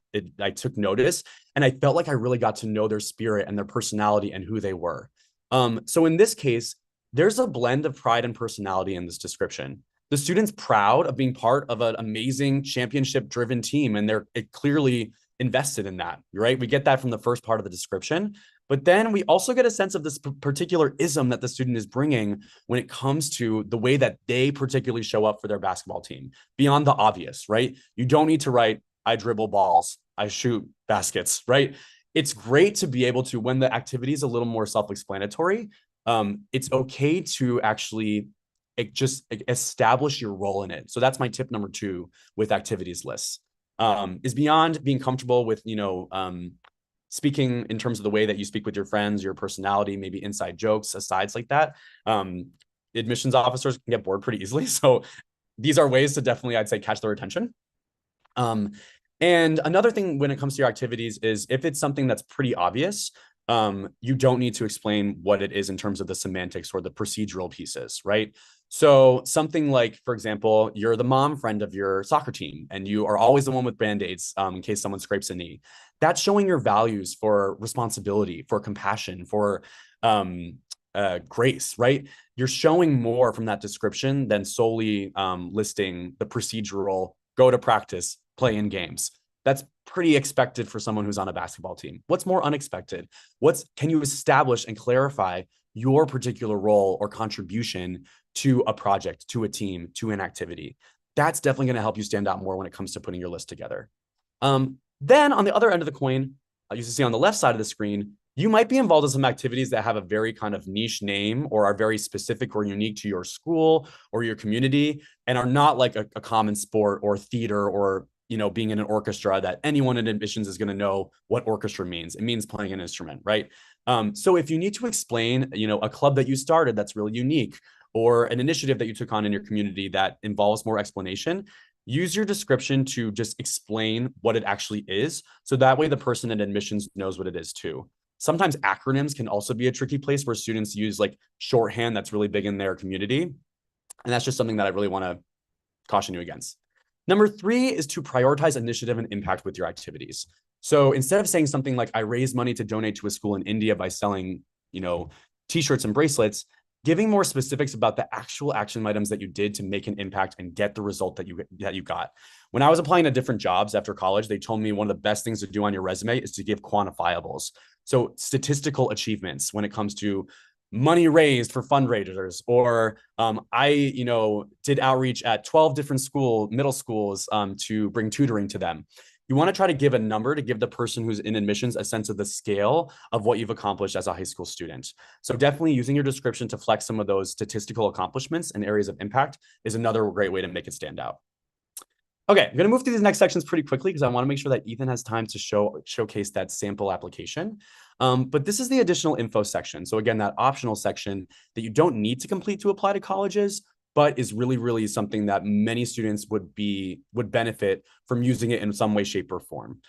notice, and I felt like I really got to know their spirit and their personality and who they were. So in this case, there's a blend of pride and personality in this description. The student's proud of being part of an amazing championship-driven team, and they're clearly invested in that, right? We get that from the first part of the description, but then we also get a sense of this particular ism that the student is bringing when it comes to the way that they particularly show up for their basketball team, beyond the obvious, right? You don't need to write, I dribble balls, I shoot baskets, right? It's great to be able to, when the activity is a little more self-explanatory, it's okay to actually just establish your role in it. So that's my tip number 2 with activities lists. Is beyond being comfortable with, speaking in terms of the way that you speak with your friends, your personality, maybe inside jokes, asides like that. Admissions officers can get bored pretty easily. So these are ways to definitely, I'd say, catch their attention. And another thing when it comes to your activities is if it's something that's pretty obvious, you don't need to explain what it is in terms of the semantics or the procedural pieces, right? So something like, for example, you're the mom friend of your soccer team and you are always the one with Band-Aids in case someone scrapes a knee. That's showing your values for responsibility, for compassion, for grace, right? You're showing more from that description than solely listing the procedural, go to practice, play in games. That's pretty expected for someone who's on a basketball team. What's more unexpected? Can you establish and clarify your particular role or contribution to a project, to a team, to an activity? That's definitely going to help you stand out more when it comes to putting your list together. Then on the other end of the coin, you can see on the left side of the screen, You might be involved in some activities that have a very kind of niche name or are very specific or unique to your school or your community and are not like a common sport or theater or being in an orchestra that anyone in admissions is going to know what orchestra means. It means playing an instrument, right? So if you need to explain, a club that you started that's really unique or an initiative that you took on in your community that involves more explanation, use your description to just explain what it actually is. So that way the person in admissions knows what it is too. Sometimes acronyms can also be a tricky place where students use like shorthand that's really big in their community. And that's just something that I really want to caution you against. Number 3 is to prioritize initiative and impact with your activities. So instead of saying something like, I raised money to donate to a school in India by selling, t-shirts and bracelets, giving more specifics about the actual action items that you did to make an impact and get the result that you got. When I was applying to different jobs after college, they told me one of the best things to do on your resume is to give quantifiables. So statistical achievements when it comes to money raised for fundraisers, or I, did outreach at 12 different middle schools to bring tutoring to them. You want to try to give a number to give the person who's in admissions a sense of the scale of what you've accomplished as a high school student. So definitely using your description to flex some of those statistical accomplishments and areas of impact is another great way to make it stand out. Okay, I'm going to move through these next sections pretty quickly because I want to make sure that Ethan has time to showcase that sample application. But this is the additional info section. So again, that optional section that you don't need to complete to apply to colleges, but is really, really something that many students would benefit from using it in some way, shape, or form.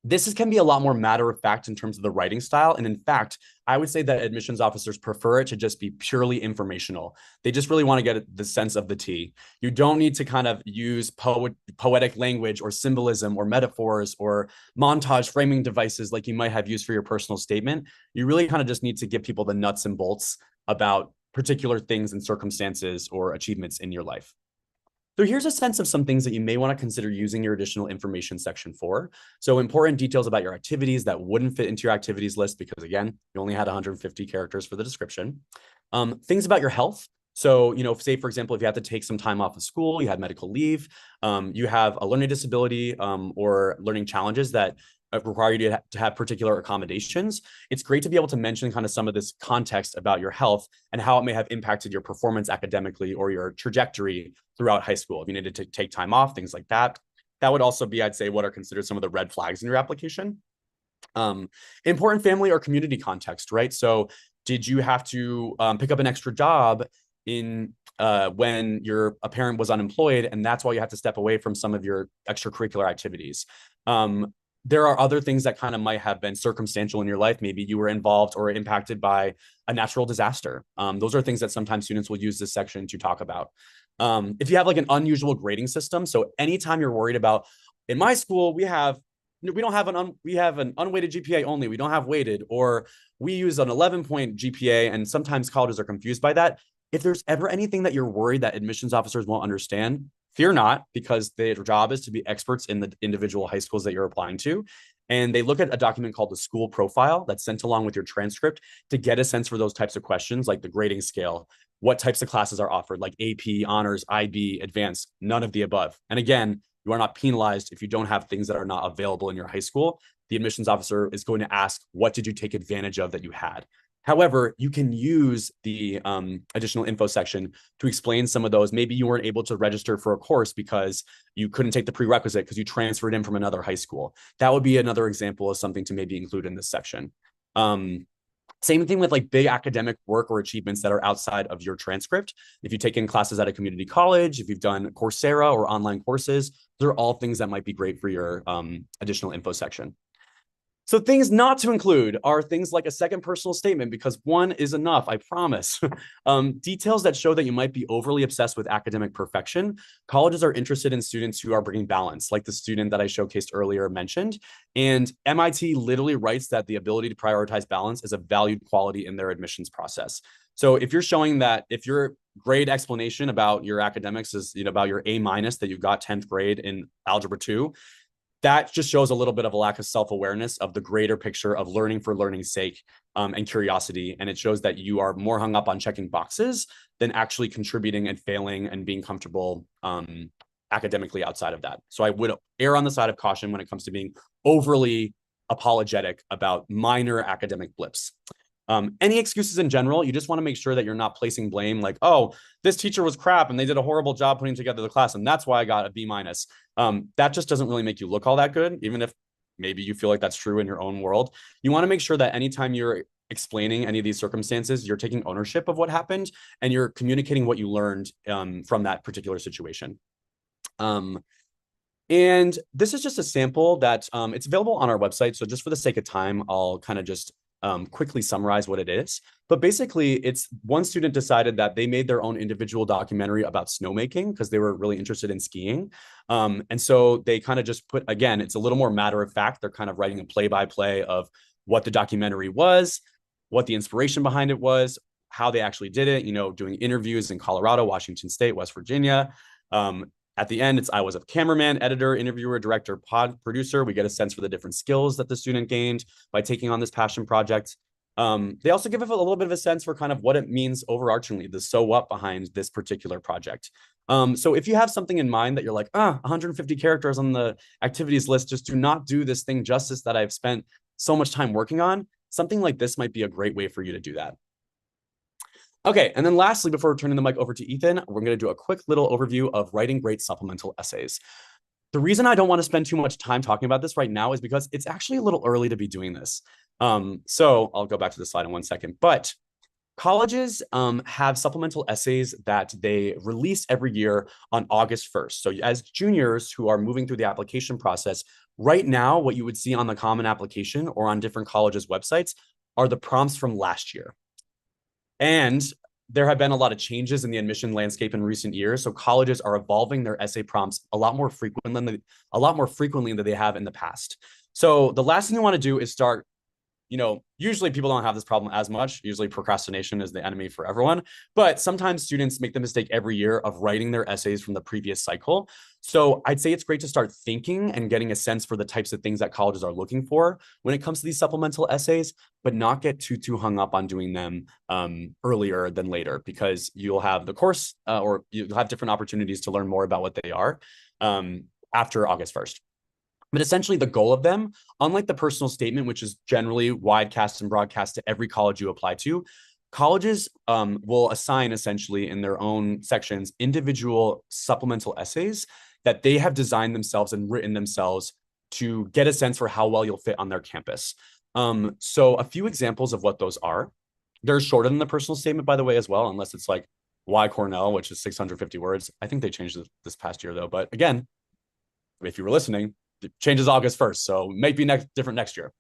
This can be a lot more matter of fact in terms of the writing style. And in fact, I would say that admissions officers prefer it to just be purely informational. They just really want to get the sense of the tea. You don't need to kind of use poetic language or symbolism or metaphors or montage framing devices like you might have used for your personal statement. You really kind of just need to give people the nuts and bolts about particular things and circumstances or achievements in your life. So here's a sense of some things that you may want to consider using your additional information section for. So important details about your activities that wouldn't fit into your activities list because, again, you only had 150 characters for the description. Things about your health. So, say, for example, if you have to take some time off of school, you had medical leave, you have a learning disability or learning challenges that require you to have particular accommodations, it's great to be able to mention kind of some of this context about your health and how it may have impacted your performance academically or your trajectory throughout high school. If you needed to take time off, things like that. That would also be, I'd say, what are considered some of the red flags in your application. Important family or community context, right? So did you have to pick up an extra job when a parent was unemployed and that's why you have to step away from some of your extracurricular activities? There are other things that kind of might have been circumstantial in your life. Maybe you were involved or impacted by a natural disaster. Those are things that sometimes students will use this section to talk about. If you have like an unusual grading system, so anytime you're worried about, in my school, we have an unweighted GPA only. We don't have weighted, or we use an 11-point GPA, and sometimes colleges are confused by that. If there's ever anything that you're worried that admissions officers won't understand, fear not, because their job is to be experts in the individual high schools that you're applying to. And they look at a document called the school profile that's sent along with your transcript to get a sense for those types of questions, like the grading scale, what types of classes are offered, like AP, honors, IB, advanced, none of the above. And again, you are not penalized if you don't have things that are not available in your high school. The admissions officer is going to ask, what did you take advantage of that you had? However, you can use the additional info section to explain some of those. Maybe you weren't able to register for a course because you couldn't take the prerequisite because you transferred in from another high school. That would be another example of something to maybe include in this section. Same thing with like big academic work or achievements that are outside of your transcript. If you've taken classes at a community college, if you've done Coursera or online courses, they're all things that might be great for your additional info section. So things not to include are things like a second personal statement, because one is enough, I promise. Details that show that you might be overly obsessed with academic perfection. Colleges are interested in students who are bringing balance, like the student that I showcased earlier mentioned. And MIT literally writes that the ability to prioritize balance is a valued quality in their admissions process. So if you're showing that, if your grade explanation about your academics is about your A- that you've got 10th grade in Algebra 2, that just shows a little bit of a lack of self-awareness of the greater picture of learning for learning's sake and curiosity. And it shows that you are more hung up on checking boxes than actually contributing and failing and being comfortable academically outside of that. So I would err on the side of caution when it comes to being overly apologetic about minor academic blips. Any excuses in general, you just want to make sure that you're not placing blame like, oh, this teacher was crap and they did a horrible job putting together the class and that's why I got a B minus. That just doesn't really make you look all that good, even if maybe you feel like that's true in your own world. You want to make sure that anytime you're explaining any of these circumstances, you're taking ownership of what happened and you're communicating what you learned from that particular situation. And this is just a sample that it's available on our website. So just for the sake of time, I'll kind of just quickly summarize what it is. But basically, it's one student decided that they made their own individual documentary about snowmaking because they were really interested in skiing. And so they kind of just put, again, it's a little more matter of fact. They're kind of writing a play-by-play of what the documentary was, what the inspiration behind it was, how they actually did it, doing interviews in Colorado, Washington State, West Virginia. At the end, I was a cameraman, editor, interviewer, director, producer. We get a sense for the different skills that the student gained by taking on this passion project. They also give it a little bit of a sense for kind of what it means overarchingly, the so what behind this particular project. So if you have something in mind that you're like, 150 characters on the activities list just do not do this thing justice that I've spent so much time working on, something like this might be a great way for you to do that. Okay, and then lastly, before turning the mic over to Ethan, we're going to do a quick little overview of writing great supplemental essays. The reason I don't want to spend too much time talking about this right now is because it's actually a little early to be doing this. So I'll go back to the slide in 1 second, but colleges have supplemental essays that they release every year on August 1st. So as juniors who are moving through the application process, right now, what you would see on the Common Application or on different colleges' websites are the prompts from last year. And there have been a lot of changes in the admission landscape in recent years. So colleges are evolving their essay prompts a lot more frequently than they have in the past. So the last thing you want to do is start, usually people don't have this problem as much. Usually procrastination is the enemy for everyone. But sometimes students make the mistake every year of writing their essays from the previous cycle. So I'd say it's great to start thinking and getting a sense for the types of things that colleges are looking for when it comes to these supplemental essays, but not get too hung up on doing them earlier than later, because you'll have the course or you'll have different opportunities to learn more about what they are after August 1st. But essentially the goal of them, unlike the personal statement, which is generally widecast and broadcast to every college you apply to, colleges will assign essentially in their own sections individual supplemental essays that they have designed themselves and written themselves to get a sense for how well you'll fit on their campus. So a few examples of what those are. They're shorter than the personal statement, by the way, as well, unless it's like why Cornell, which is 650 words. I think they changed it this past year, though. But again, if you were listening, it changes August 1st, so it might be different next year.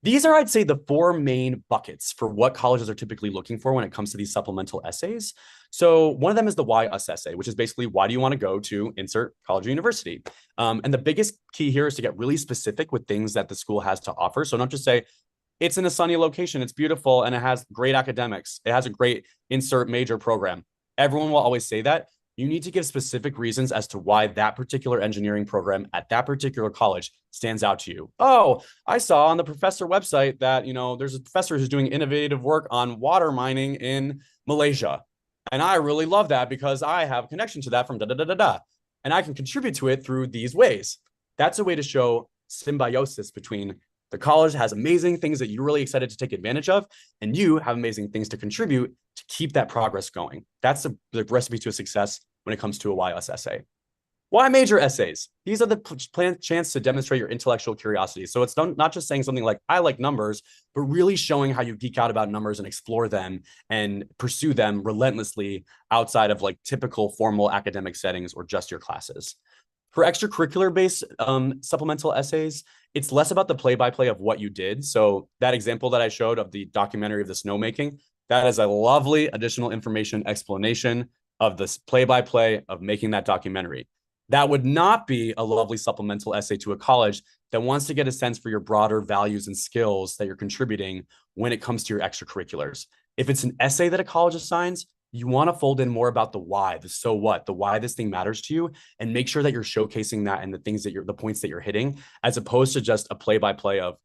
These are, I'd say, the four main buckets for what colleges are typically looking for when it comes to these supplemental essays. So one of them is the why us essay, which is basically, why do you want to go to insert college or university? And the biggest key here is to get really specific with things that the school has to offer. So don't just say, it's in a sunny location, it's beautiful, and it has great academics. It has a great insert major program. Everyone will always say that. You need to give specific reasons as to why that particular engineering program at that particular college stands out to you. Oh, I saw on the professor website that, there's a professor who's doing innovative work on water mining in Malaysia. And I really love that because I have a connection to that from da-da-da-da-da. And I can contribute to it through these ways. That's a way to show symbiosis between the college has amazing things that you're really excited to take advantage of, and you have amazing things to contribute to keep that progress going. That's the recipe to success when it comes to a why us essay. Why major essays? These are the chance to demonstrate your intellectual curiosity. So it's not just saying something like, I like numbers, but really showing how you geek out about numbers and explore them and pursue them relentlessly outside of like typical formal academic settings or just your classes. For extracurricular-based supplemental essays, it's less about the play-by-play of what you did. So that example that I showed of the documentary of the snowmaking, that is a lovely additional information explanation of this play-by-play of making that documentary. That would not be a lovely supplemental essay to a college that wants to get a sense for your broader values and skills that you're contributing when it comes to your extracurriculars. If it's an essay that a college assigns, you want to fold in more about the why, the so what, the why this thing matters to you, and make sure that you're showcasing that and the points that you're hitting, as opposed to just a play-by-play of,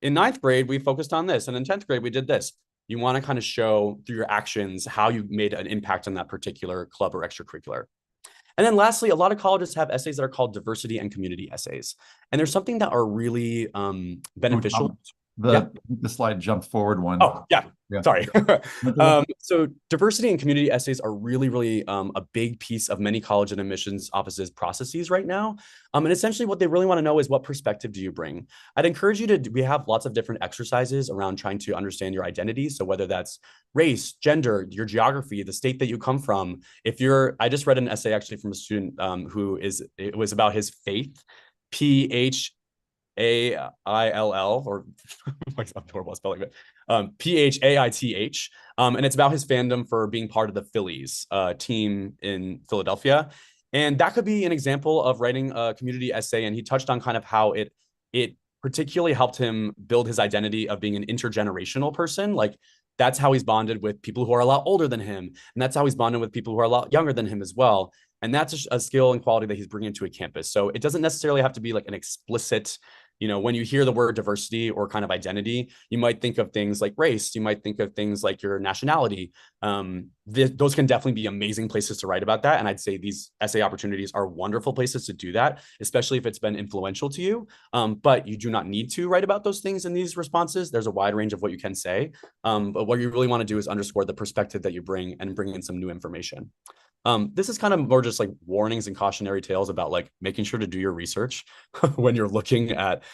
in 9th grade, we focused on this, and in 10th grade, we did this. You want to kind of show through your actions how you made an impact on that particular club or extracurricular. And then lastly, a lot of colleges have essays that are called diversity and community essays. And there's something that are really beneficial. The slide jumped forward one. Oh, yeah. Yeah. Sorry. So diversity and community essays are really a big piece of many college and admissions offices processes right now. And essentially what they really want to know is, what perspective do you bring? I'd encourage you to, we have lots of different exercises around trying to understand your identity. So whether that's race, gender, your geography, the state that you come from. I just read an essay actually from a student it was about his faith, P-H-A-I-L-L, or I'm horrible at spelling it, P-H-A-I-T-H. And it's about his fandom for being part of the Phillies team in Philadelphia. And that could be an example of writing a community essay. And he touched on kind of how it particularly helped him build his identity of being an intergenerational person. Like, that's how he's bonded with people who are a lot older than him. And that's how he's bonded with people who are a lot younger than him as well. And that's a skill and quality that he's bringing to a campus. So it doesn't necessarily have to be like an explicit, when you hear the word diversity or kind of identity, you might think of things like race. You might think of things like your nationality. Those can definitely be amazing places to write about that. And I'd say these essay opportunities are wonderful places to do that, especially if it's been influential to you. But you do not need to write about those things in these responses. There's a wide range of what you can say. But what you really want to do is underscore the perspective that you bring and bring in some new information. This is kind of more just like warnings and cautionary tales about like making sure to do your research when you're looking at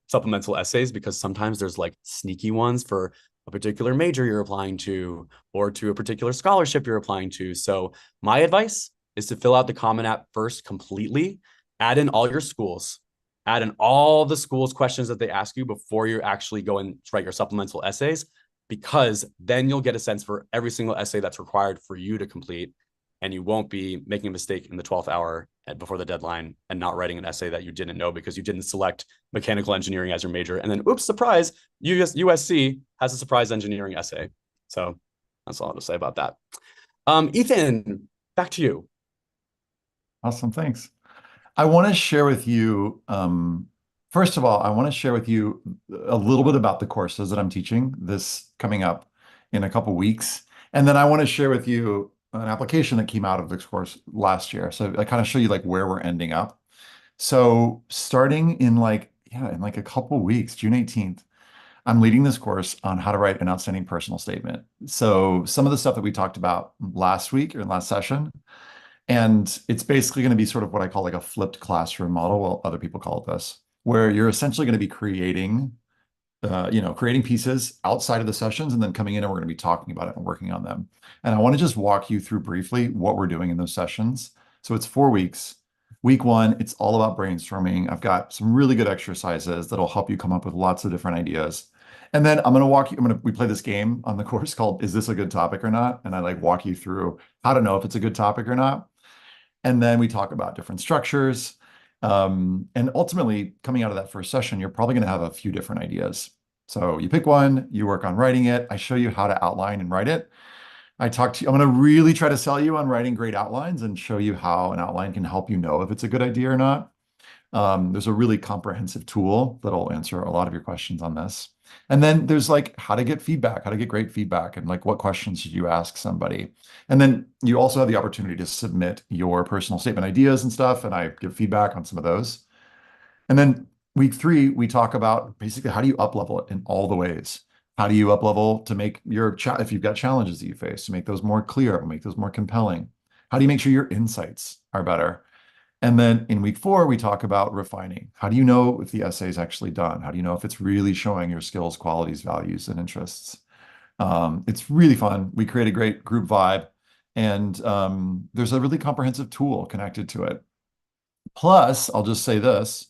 supplemental essays, because sometimes there's like sneaky ones for a particular major you're applying to or to a particular scholarship you're applying to. So my advice is to fill out the Common App first completely, add in all your schools, add in all the schools' questions that they ask you before you actually go and write your supplemental essays, because then you'll get a sense for every single essay that's required for you to complete, and you won't be making a mistake in the 12th hour before the deadline and not writing an essay that you didn't know because you didn't select mechanical engineering as your major. And then, oops, surprise, USC has a surprise engineering essay. So that's all I'll just say about that. Ethan, back to you. Awesome, thanks. I want to share with you, first of all, I want to share with you a little bit about the courses that I'm teaching this coming up in a couple weeks. And then I want to share with you an application that came out of this course last year. So I kind of show you like where we're ending up. So starting in like a couple weeks, June 18th, I'm leading this course on how to write an outstanding personal statement. So some of the stuff that we talked about last week or in last session, and it's basically going to be sort of what I call like a flipped classroom model. Well, other people call it this, where you're essentially going to be creating pieces outside of the sessions and then coming in and we're going to be talking about it and working on them. And I want to just walk you through briefly what we're doing in those sessions. So it's 4 weeks. Week 1, it's all about brainstorming. I've got some really good exercises that'll help you come up with lots of different ideas. And then we play this game on the course called, Is This a Good Topic or Not? And I like walk you through how to know if it's a good topic or not. And then we talk about different structures. And ultimately, coming out of that first session, you're probably going to have a few different ideas. So you pick one, you work on writing it. I show you how to outline and write it. I'm going to really try to sell you on writing great outlines and show you how an outline can help you know if it's a good idea or not. There's a really comprehensive tool that'll answer a lot of your questions on this. And then there's like how to get feedback, how to get great feedback, and like what questions should you ask somebody. And then you also have the opportunity to submit your personal statement ideas and stuff, and I give feedback on some of those. And then week 3, we talk about basically how do you up-level it in all the ways. How do you up-level to make if you've got challenges that you face, to make those more clear, make those more compelling? How do you make sure your insights are better? And then in week 4, we talk about refining. How do you know if the essay is actually done? How do you know if it's really showing your skills, qualities, values, and interests? It's really fun. We create a great group vibe, and there's a really comprehensive tool connected to it. Plus, I'll just say this.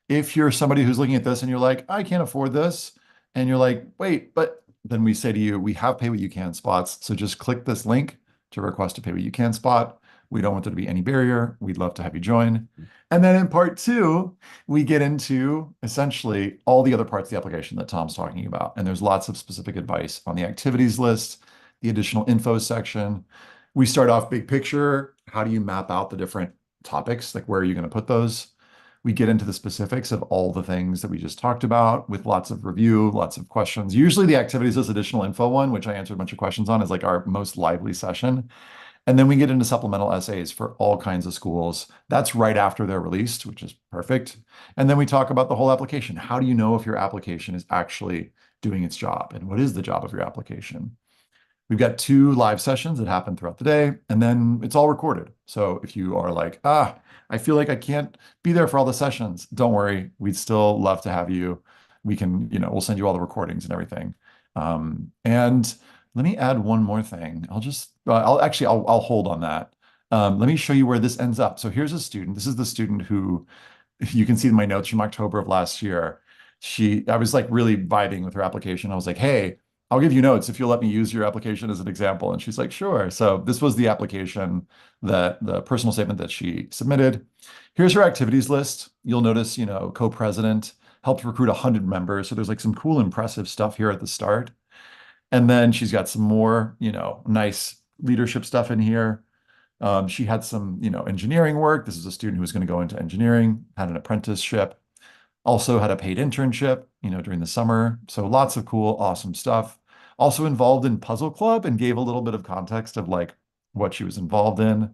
If you're somebody who's looking at this and you're like, I can't afford this, and you're like, wait, but then we say to you, we have pay what you can spots. So just click this link to request a pay what you can spot. We don't want there to be any barrier. We'd love to have you join. And then in part 2, we get into essentially all the other parts of the application that Tom's talking about. And there's lots of specific advice on the activities list, the additional info section. We start off big picture. How do you map out the different topics? Like, where are you going to put those? We get into the specifics of all the things that we just talked about with lots of review, lots of questions. Usually the activities list additional info one, which I answered a bunch of questions on, is like our most lively session. And then we get into supplemental essays for all kinds of schools. That's right after they're released, which is perfect. And then we talk about the whole application. How do you know if your application is actually doing its job? And what is the job of your application? We've got 2 live sessions that happen throughout the day, and then it's all recorded. So if you are like, I feel like I can't be there for all the sessions, don't worry. We'd still love to have you. We can, we'll send you all the recordings and everything. And let me add one more thing. I'll hold on that. Let me show you where this ends up. So here's a student. This is the student who you can see in my notes from October of last year. I was like really vibing with her application. I was like, hey, I'll give you notes if you'll let me use your application as an example. And she's like, sure. So this was the application, the personal statement that she submitted. Here's her activities list. You'll notice, co-president, helped recruit 100 members. So there's like some cool, impressive stuff here at the start. And then she's got some more, nice leadership stuff in here. She had some, engineering work. This is a student who was going to go into engineering, had an apprenticeship, also had a paid internship, during the summer. So lots of cool, awesome stuff. Also involved in Puzzle Club and gave a little bit of context of like what she was involved in.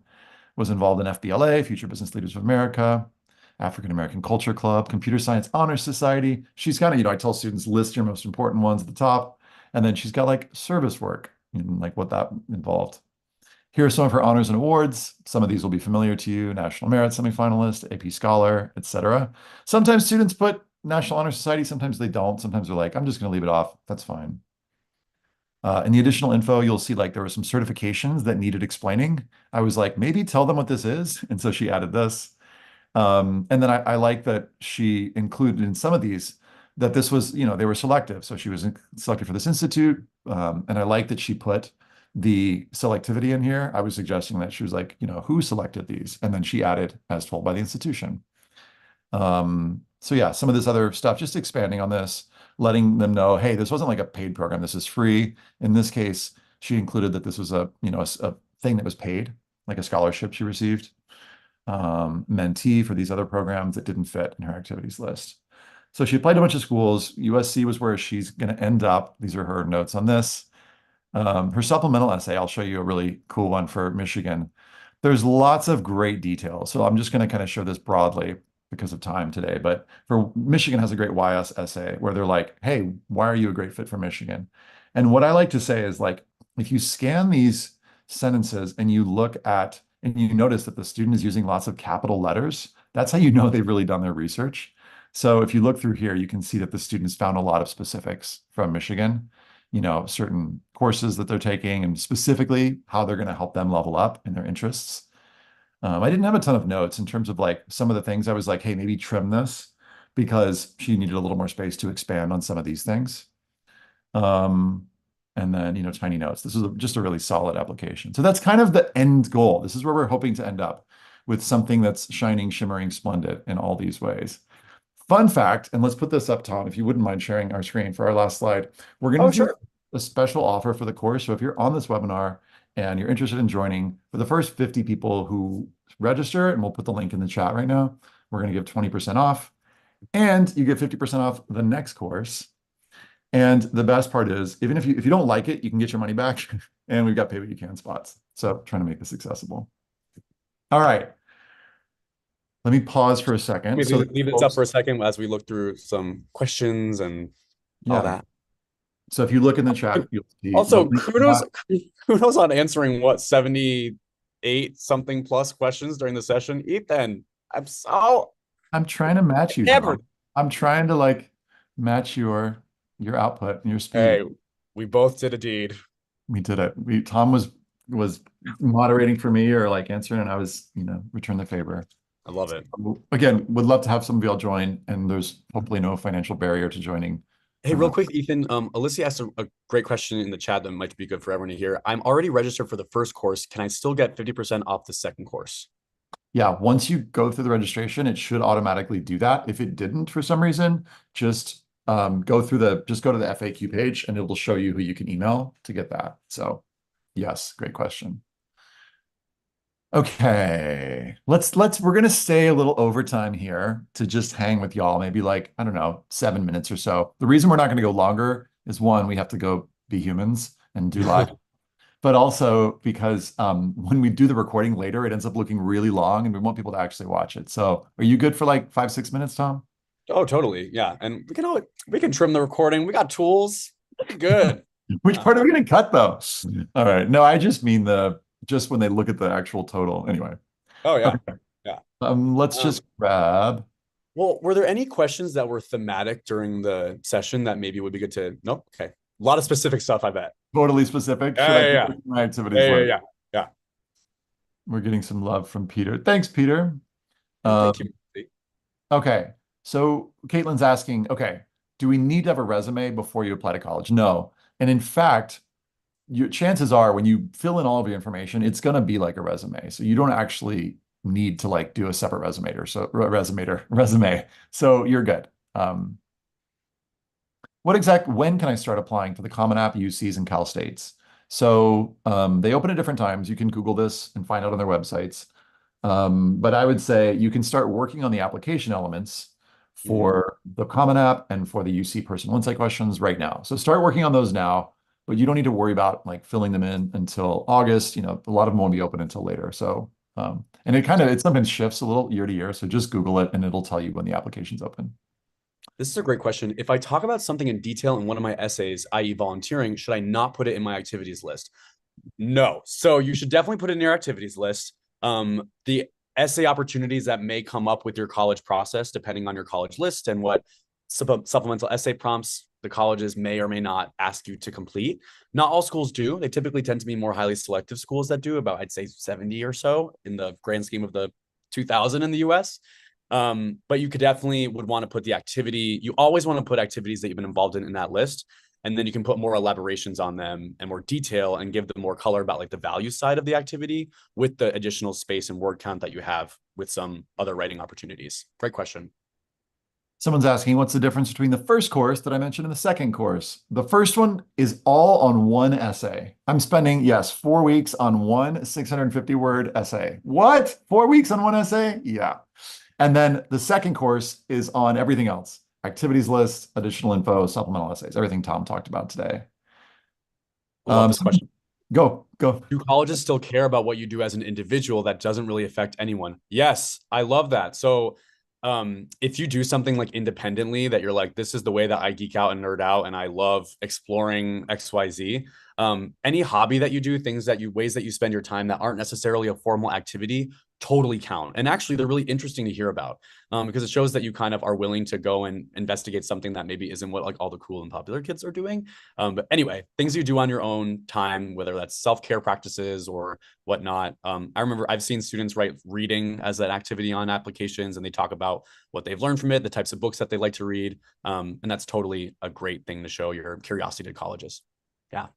Was involved in FBLA, Future Business Leaders of America, African American Culture Club, Computer Science Honor Society. She's kind of, I tell students, list your most important ones at the top. And then she's got like service work and like what that involved. Here are some of her honors and awards. Some of these will be familiar to you: National Merit semifinalist, AP Scholar, etc. Sometimes students put National Honor Society, sometimes they don't. Sometimes they're like, I'm just going to leave it off. That's fine. In the additional info, you'll see like there were some certifications that needed explaining. I was like, maybe tell them what this is. And so she added this. And then I like that she included in some of these that this was, they were selective. So she was selected for this institute. And I like that she put the selectivity in here. I was suggesting that she was like, who selected these? And then she added as told by the institution. So yeah, some of this other stuff, just expanding on this, letting them know, hey, this wasn't like a paid program. This is free. In this case, she included that this was a thing that was paid, like a scholarship she received. Mentee for these other programs that didn't fit in her activities list. So she applied to a bunch of schools. USC was where she's going to end up. These are her notes on this. Her supplemental essay, I'll show you a really cool one for Michigan. There's lots of great details. So I'm just going to kind of show this broadly because of time today. But for Michigan has a great YS essay where they're like, hey, why are you a great fit for Michigan? And what I like to say is like, if you scan these sentences and you look at, and you notice that the student is using lots of capital letters, that's how you know they've really done their research. So if you look through here, you can see that the students found a lot of specifics from Michigan, certain courses that they're taking and specifically how they're going to help them level up in their interests. I didn't have a ton of notes in terms of like some of the things I was like, hey, maybe trim this because she needed a little more space to expand on some of these things. And then, tiny notes. This is just a really solid application. So that's kind of the end goal. This is where we're hoping to end up with something that's shining, shimmering, splendid in all these ways. Fun fact, and let's put this up, Tom, if you wouldn't mind sharing our screen for our last slide. We're going to do a special offer for the course. So if you're on this webinar and you're interested in joining, for the first 50 people who register, and we'll put the link in the chat right now, we're going to give 20% off. And you get 50% off the next course. And the best part is, even if you don't like it, you can get your money back. And we've got pay what you can spots. So trying to make this accessible. All right. Let me pause for a second. So leave this up for a second as we look through some questions and all that. So if you look in the chat, you'll see. Also, kudos on answering what 78 something plus questions during the session. Ethan, I'm trying to match you. I'm trying to like match your output and your speed. Hey, we both did a deed. We did it. Tom was moderating for me or like answering, and I was, return the favor. I love it. Again, would love to have some of y'all join, and there's hopefully no financial barrier to joining. Hey, real quick, Ethan, Alicia asked a great question in the chat that might be good for everyone to hear. I'm already registered for the first course. Can I still get 50% off the second course? Yeah, once you go through the registration, it should automatically do that. If it didn't for some reason, just go to the FAQ page and it will show you who you can email to get that. So yes, great question. Okay, we're gonna stay a little overtime here to just hang with y'all, maybe like, I don't know, 7 minutes or so. The reason we're not gonna go longer is one, we have to go be humans and do live. but also because when we do the recording later, it ends up looking really long and we want people to actually watch it. So are you good for like 5-6 minutes, Tom? Oh, totally. Yeah. And we can trim the recording. We got tools. Good. Which part are we going to cut though? All right. No, I just mean just when they look at the actual total. Anyway. Oh, yeah. Okay. Yeah. Let's just grab. Well, were there any questions that were thematic during the session that maybe would be good to? Nope. Okay. A lot of specific stuff, I bet. Totally specific. Should Yeah, I yeah, put my activities yeah, yeah, list? yeah, yeah. We're getting some love from Peter. Thanks, Peter. Yeah, Um, thank you. okay. So Caitlin's asking, okay, do we need to have a resume before you apply to college? No. And in fact, your chances are when you fill in all of your information, it's going to be like a resume. So you don't actually need to like do a separate resume. So you're good. When can I start applying for the Common App UCs and Cal States? So they open at different times. You can Google this and find out on their websites. But I would say you can start working on the application elements for the Common App and for the UC personal insight questions right now. So start working on those now, but you don't need to worry about like filling them in until August. A lot of them won't be open until later. So, and it sometimes shifts a little year to year. So just Google it and it'll tell you when the application's open. This is a great question. If I talk about something in detail in one of my essays, i.e. volunteering, should I not put it in my activities list? No. So you should definitely put it in your activities list. The essay opportunities that may come up with your college process, depending on your college list and what supplemental essay prompts the colleges may or may not ask you to complete. Not all schools do. They typically tend to be more highly selective schools that do, about, I'd say 70 or so in the grand scheme of the 2000 in the US. But you would want to put the activity. You always want to put activities that you've been involved in that list. And then you can put more elaborations on them and more detail and give them more color about like the value side of the activity with the additional space and word count that you have with some other writing opportunities. Great question. Someone's asking, what's the difference between the first course that I mentioned and the second course? The first one is all on one essay. I'm spending, yes, 4 weeks on one 650-word essay. What? 4 weeks on one essay? Yeah. And then the second course is on everything else. Activities list, additional info, supplemental essays, everything Tom talked about today. I love this question. Go. Do colleges still care about what you do as an individual that doesn't really affect anyone? Yes, I love that. So if you do something like independently that you're like, this is the way that I geek out and nerd out and I love exploring XYZ, any hobby that you do, ways that you spend your time that aren't necessarily a formal activity totally count. And actually they're really interesting to hear about because it shows that you kind of are willing to go and investigate something that maybe isn't what like all the cool and popular kids are doing. But anyway, things you do on your own time, whether that's self-care practices or whatnot. I remember I've seen students write reading as an activity on applications and they talk about what they've learned from it, the types of books that they like to read. And that's totally a great thing to show your curiosity to colleges. Yeah.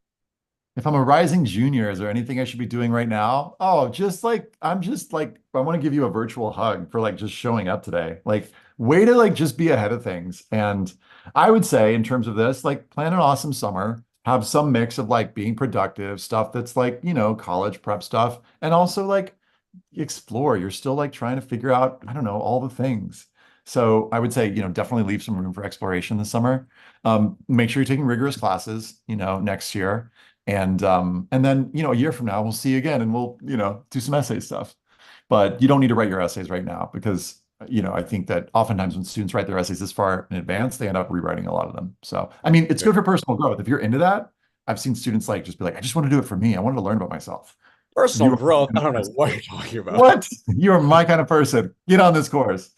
If I'm a rising junior, is there anything I should be doing right now? Oh, I want to give you a virtual hug for like just showing up today. Like, way to like just be ahead of things. And I would say in terms of this, like plan an awesome summer, have some mix of like being productive stuff that's like, college prep stuff, and also like explore. You're still like trying to figure out, I don't know, all the things. So I would say, definitely leave some room for exploration this summer. Make sure you're taking rigorous classes, next year. And then, a year from now, we'll see you again and we'll, do some essay stuff. But you don't need to write your essays right now because, I think that oftentimes when students write their essays this far in advance, they end up rewriting a lot of them. So, I mean, it's good for personal growth. If you're into that, I've seen students like just be like, I just want to do it for me. I wanted to learn about myself. Personal growth. I don't know what you're talking about. What? You are my kind of person. Get on this course.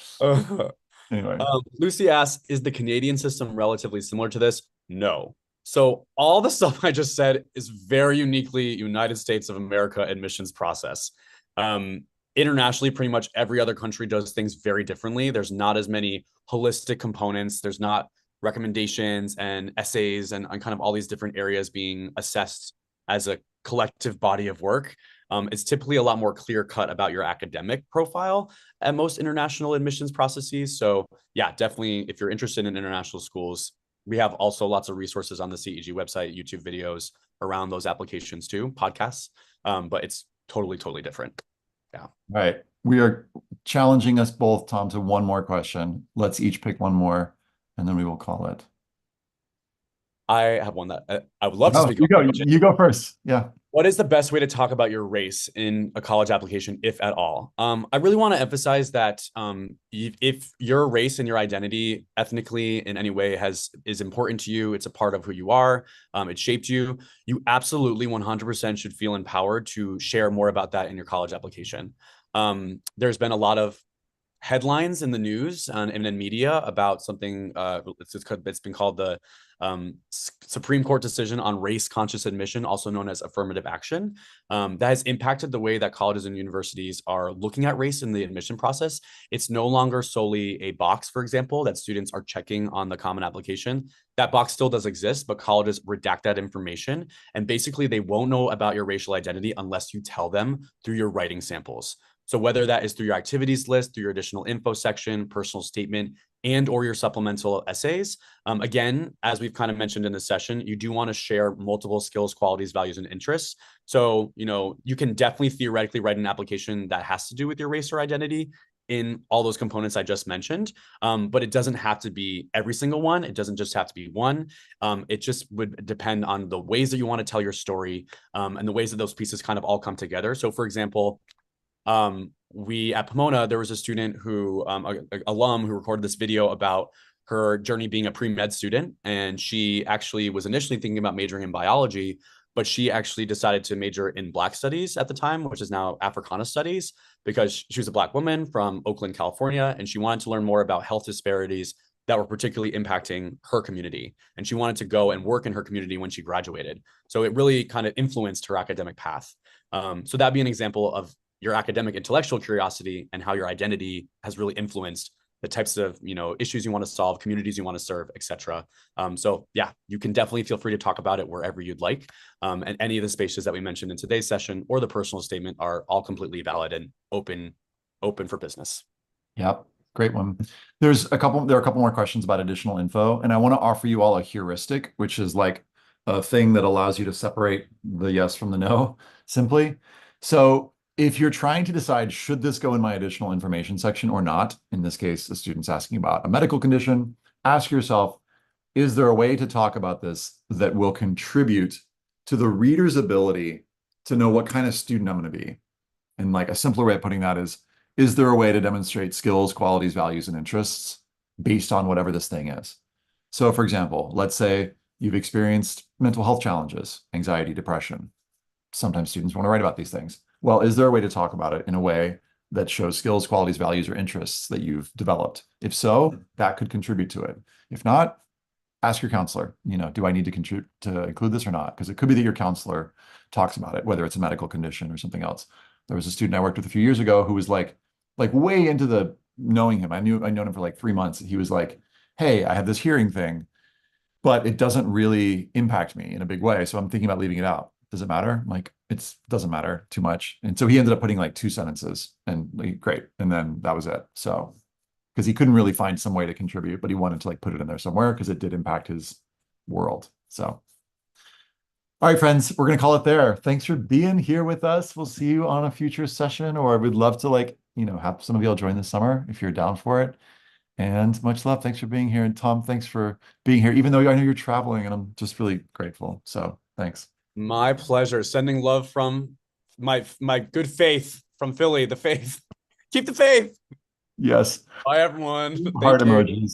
Anyway. Lucy asks, is the Canadian system relatively similar to this? No. So all the stuff I just said is very uniquely United States of America admissions process. Internationally, pretty much every other country does things very differently. There's not as many holistic components. There's not recommendations and essays and kind of all these different areas being assessed as a collective body of work. It's typically a lot more clear cut about your academic profile at most international admissions processes. So yeah, definitely if you're interested in international schools, we have also lots of resources on the CEG website, YouTube videos around those applications too, podcasts. But it's totally different. Yeah. Right. We are challenging us both, Tom, to one more question. Let's each pick one more and then we will call it. I have one that I would love to Oh, speak you go. on. You go first. Yeah. What is the best way to talk about your race in a college application, if at all? I really want to emphasize that if your race and your identity ethnically in any way is important to you, it's a part of who you are, it shaped you, you absolutely 100% should feel empowered to share more about that in your college application. There's been a lot of headlines in the news and in media about something it's been called the Supreme Court decision on race conscious admission, also known as affirmative action, that has impacted the way that colleges and universities are looking at race in the admission process. It's no longer solely a box, for example, that students are checking on the common application. That box still does exist, but colleges redact that information, and basically they won't know about your racial identity unless you tell them through your writing samples. So whether that is through your activities list, through your additional info section, personal statement, and or your supplemental essays. Again, as we've kind of mentioned in this session, you do want to share multiple skills, qualities, values, and interests. So, you can definitely theoretically write an application that has to do with your race or identity in all those components I just mentioned. But it doesn't have to be every single one. It doesn't just have to be one. It just would depend on the ways that you want to tell your story, and the ways that those pieces kind of all come together. So for example, we at Pomona, there was a student who, alum who recorded this video about her journey being a pre-med student. And she actually was initially thinking about majoring in biology, but she actually decided to major in Black studies at the time, which is now Africana studies, because she was a Black woman from Oakland, California, and she wanted to learn more about health disparities that were particularly impacting her community. And she wanted to go and work in her community when she graduated. So it really kind of influenced her academic path. So that'd be an example of your academic intellectual curiosity and how your identity has really influenced the types of issues you want to solve, communities you want to serve, etc. So yeah, you can definitely feel free to talk about it wherever you'd like. And any of the spaces that we mentioned in today's session or the personal statement are all completely valid and open for business. Yep. Great one. There are a couple more questions about additional info, and I want to offer you all a heuristic, which is like a thing that allows you to separate the yes from the no simply. So if you're trying to decide, should this go in my additional information section or not, in this case, the student's asking about a medical condition, ask yourself, is there a way to talk about this that will contribute to the reader's ability to know what kind of student I'm going to be? And like a simpler way of putting that is there a way to demonstrate skills, qualities, values, and interests based on whatever this thing is? So for example, let's say you've experienced mental health challenges, anxiety, depression. Sometimes students want to write about these things. Well, is there a way to talk about it in a way that shows skills, qualities, values, or interests that you've developed? If so, that could contribute to it. If not, ask your counselor, do I need to include this or not? Because it could be that your counselor talks about it, whether it's a medical condition or something else. There was a student I worked with a few years ago who was like way into the knowing him. I'd known him for like 3 months. He was like, hey, I have this hearing thing, but it doesn't really impact me in a big way. So I'm thinking about leaving it out. Does it matter? Like, it doesn't matter too much. And so he ended up putting like 2 sentences and like, great. And then that was it. So, because he couldn't really find some way to contribute, but he wanted to like put it in there somewhere because it did impact his world. So, all right, friends, we're going to call it there. Thanks for being here with us. We'll see you on a future session, or I would love to have some of y'all join this summer if you're down for it. And much love. Thanks for being here. And Tom, thanks for being here, even though I know you're traveling, and I'm just really grateful. So thanks. My pleasure. Sending love from my good faith from Philly, the faith. Keep the faith. Yes. Bye, everyone. Heart Thank you. emojis.